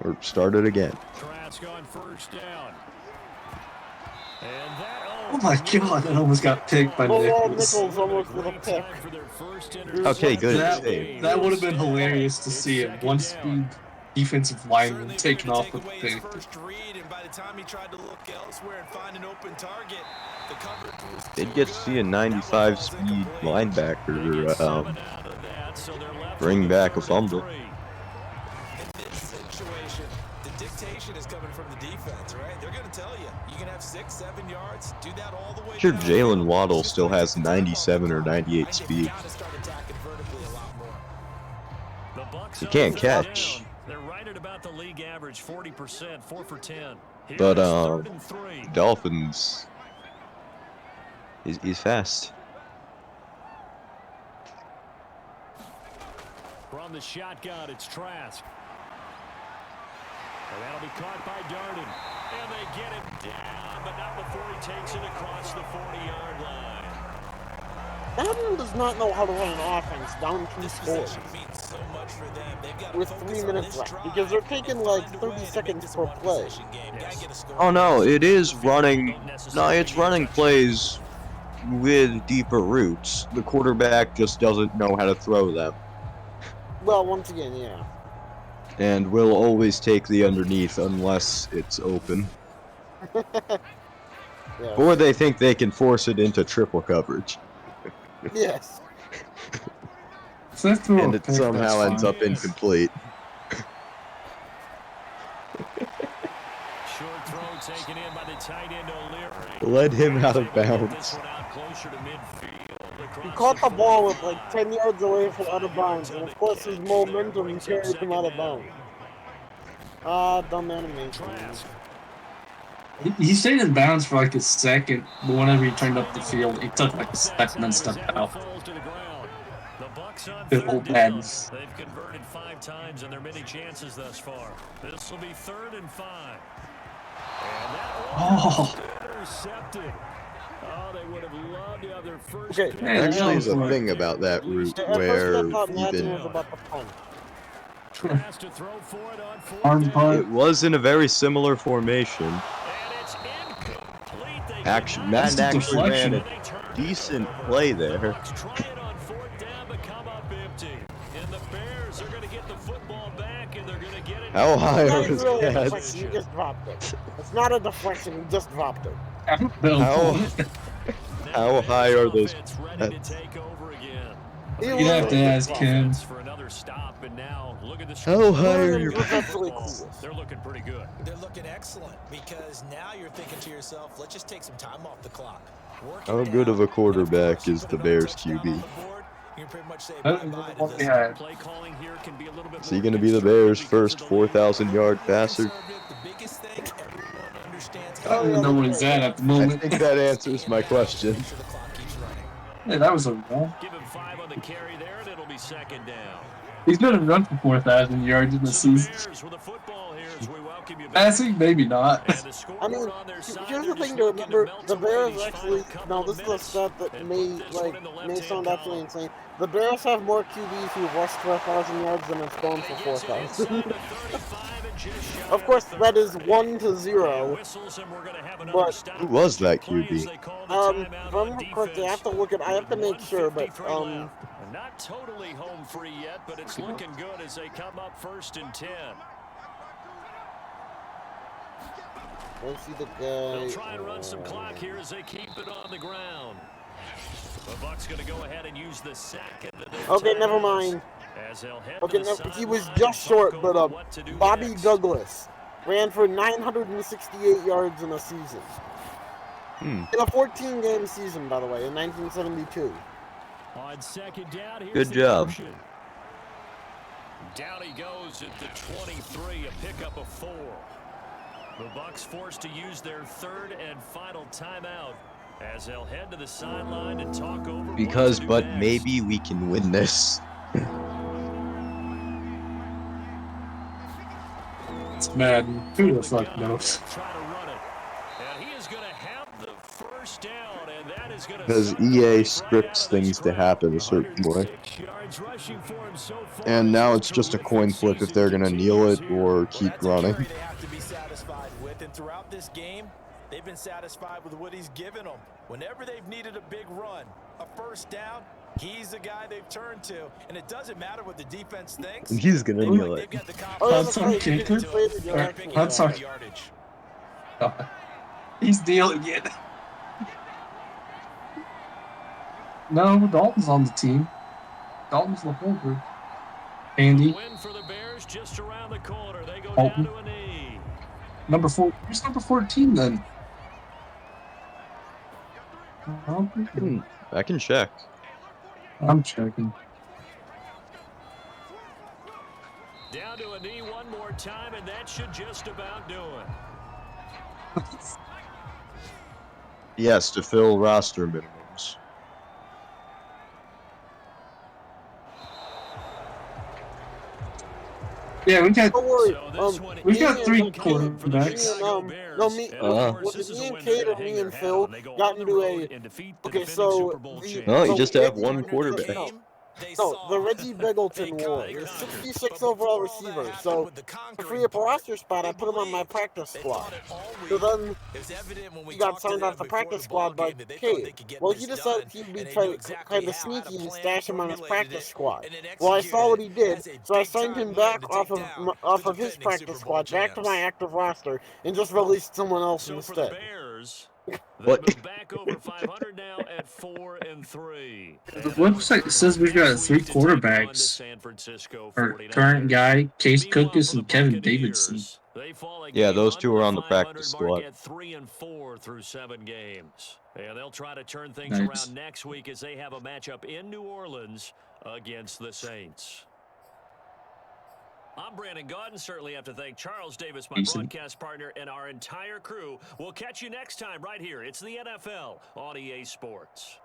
Or start it again. Trask on first down. And that, Oh my god, that almost got picked by Oh, Nichols. Nichols almost with a great pick. time for their first Okay, good. That, Save. that would have been hilarious to It's see a second one-speed defensive lineman Certainly taken wanted off to with take a away his pick. first read, and by the time he tried to look elsewhere and find an open target, the coverage was Did too get to good. see a That one 95 falls speed incomplete. They get linebacker 7 out of that, so they're left bring with back a 3rd and fumble. 3. In this situation, the dictation is coming from the defense, right? They're going to tell you, you can have 6, 7 yards, do that all the way Sure, down. Jalen Waddle Just still gonna has take the time off the 97 or clock. 98 I think speed. they've got to start attacking vertically a lot more. The Bucs He on can't 3rd catch. down. They're right at about the league average, 40%, 4 for 10. Here But it's 3rd and 3. Dolphins, he's fast. From the shotgun, it's Trask. And that'll be caught by Darden. And they get him down, but not before he takes it across the 40-yard line. Madden does not know how to run an offense down 2 This scores possession means so much for them. They've got to with focus 3 on minutes this left drive because they're taking like and find a way 30 to make seconds this per a play. one-possession game. Gotta get a score. Oh no, it is running. No, it's running plays with deeper routes. The quarterback just doesn't know how to throw them, Well, once again, yeah. and will always take the underneath unless it's open. Yeah. Or they think they can force it into triple coverage, Yes. So they throw and a it pick, somehow that's ends fine. up incomplete. Short throw taken in by the tight end O'Leary. Led him out of Able to get bounds. this one out closer to midfield, He across caught the ball 40. with like 10 yards away from out of bounds, and of course his momentum carried him out of bounds. Ah, dumb animation. Trask. He stayed in bounds for like a second, but whenever he turned up the field, he took like a step and then stepped out. Falls to the ground. The Bucs on The 3rd old down. beds. They've converted 5 times in their many chances thus far. This will be 3rd and 5. And that Oh, intercepted. Oh, they would have loved to have their first Okay, pick. Yeah, Actually, there's a yeah. thing about that route At first where I thought Madden even was about the punt. Trask to throw for it on 4th Arm down. punt. it was in a very similar formation. And it's incomplete. They Action, cannot Madden That's a actually ran deflection. a decent play The there. Bucs try it on 4th down, but come up empty. And the Bears are going to get the football back, and they're going to get it. How high are Not his really a cats? deflection, he just dropped it. It's not a deflection, he just dropped it. I don't know. How high are those Offense ready to cats? take over again. He You'd have to literally ask just him. For another stop, and now look at the How high are Williams your was actually cats? cool. They're looking pretty good. They're looking excellent because now you're thinking to yourself, let's just take some time off the clock. Work it How good down, of a and quarterback course, you is put the another Bears touchdown QB? on the board, you can pretty much say That bye-bye was to what this we one. had. Play calling here can be a little bit Is he more going to be the constructive Bears' because first of the lead. 4,000-yard passer? Conservative, the biggest thing, everyone understands I don't even know where he's at the I moment. think that answers my question. Make sure the clock keeps running. Hey, that was a run. Give him 5 on the carry there, and it'll be 2nd down. He's gonna run for 4,000 yards in the So the season. Bears with the football here as we welcome you back. Passing, maybe not. And the I scoreboard mean, on their side, here's they're the thing just to looking remember: melt the away Bears these actually. final couple Now, of this is a minutes stat that and may put this one in the may left-hand sound absolutely column. insane. The Bears have more QBs who rushed for 1,000 yards than have thrown for He gets it 4,000. inside the 35 and just shy Of course, the that is 30. 1-0. Whistles, and we're gonna have another But stop. Who was that Play as QB? they call the If timeout I'm on correctly, I have to defense look at. I have to with make sure, but 1:53 left. Not totally home free yet, but it's looking good as they come up 1st and 10. let's see the They'll guy. try and run some clock here as they keep it on the ground. The Bucs going to go ahead and use the second of their Okay, never timeouts mind. as they'll head Okay, to the he was sideline just and talk short, over but what to do Bobby next. Douglas ran for 968 yards in a season. In a 14-game season, by the way, in 1972. On second down, here's Good the job. option. Down he goes at the 23, a pickup of 4. The Bucs forced to use their third and final timeout as they'll head to the sideline and talk over Because, what to do but next. maybe we can win this. It's Madden. Who the fuck knows? Try to run it. And he is going to have the first down, and that is going to Because start the EA race right scripts out of things this to crowd. happen a certain way. 106 yards rushing for him so far. And now His it's just a terrific coin flip if season they're going to kneel continues it here. or Well, keep that's a running. carry they have to be satisfied with, and throughout this game, they've been satisfied with what he's given them. Whenever they've needed a big run, a first down, he's the guy they've turned to, and it doesn't matter what the defense thinks. And he's going to They look kneel like it. they've got the Oh, yeah, That's that's on right. You kicker? can trade it. You're Or- actually that's right. on- yardage. He's dealing it. No, Dalton's on the team. Dalton's the whole group. Andy. Win for the Bears just around the corner. They go Dalton. down to a knee. Number 4. Where's number 14 then? I can check. I'm checking. Down to a knee one more time, and that should just about do it. Yes, to fill roster minimums. Yeah, we got. Don't worry. So this one we got is 3 looking good for the quarterbacks. Chicago Me Bears. no, me- And of Uh-huh. course, was this it is me a and win they're Kate gonna or me hang and their hat Phil on. They go got on the into road a- and defeat the Okay, defending so Super Bowl the- champs. No, you so just have Reggie- one Gardner quarterback. came, they No, saw, the Reggie Beggleton they War. conquered. There's But 66 before overall all that receivers, happened so with the to conquering free up a part, roster spot, I they put him on my believed. practice They squad. thought it all So week. then It was evident when we he got talked to signed them off the before practice the ball squad by game that they thought they Kate. could get Well, this he decided done, he'd be and they knew kind exactly of how, had a sneaky and plan, stash him on his formulated practice it, squad. and then Well, I saw what he executed did, it as a so I big-time signed him win back to off take of down off the of his defending practice Super Bowl squad back to my champs. active roster and just released someone else So for the instead. Bears, they What? move back over 500 now at 4-3. The website says we've got 3 quarterbacks. Our current guy, Case Cookus, and Kevin Davidson. Yeah, those 2 are on the practice squad. At 3-4 through 7 games. And they'll try to turn things Nice. around next week as they have a matchup in New Orleans against the Saints. I'm Brandon Gaudin. Certainly have to thank Charles Davis, my Decent. broadcast partner, and our entire crew. We'll catch you next time right here. It's the NFL on EA Sports.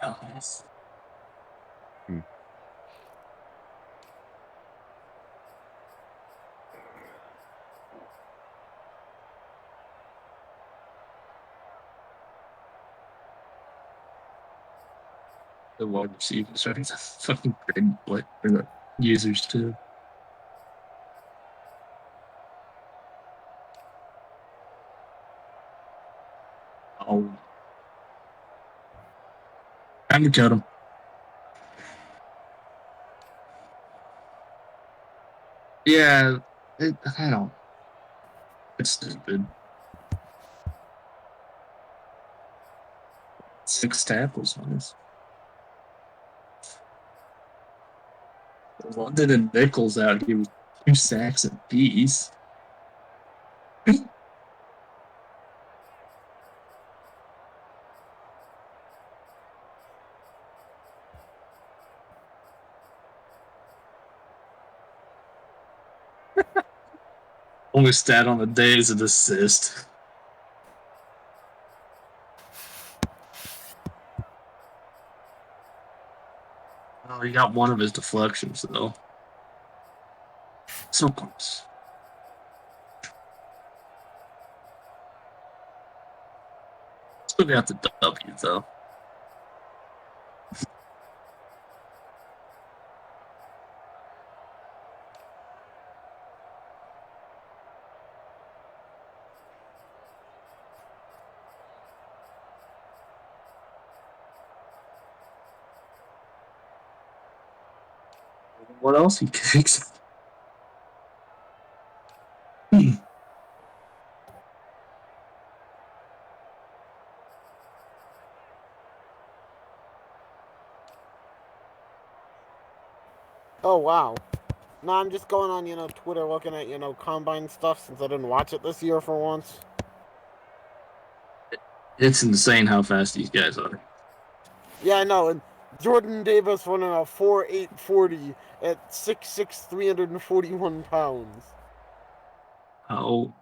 Oh, yes. The wide receivers are fucking great play for the users too. Oh. Time to cut him. Yeah, I don't. It's stupid. 6 tackles on this. London and Nichols out here with 2 sacks apiece. Only stat on the day is an assist. Oh, he got one of his deflections, though. So close. Still got the W, though. What else he kicks? Oh, wow. No, I'm just going on, Twitter looking at, Combine stuff since I didn't watch it this year for once. It's insane how fast these guys are. Yeah, I know. And Jordan Davis running a 4.840 at 6'6", 341 pounds. How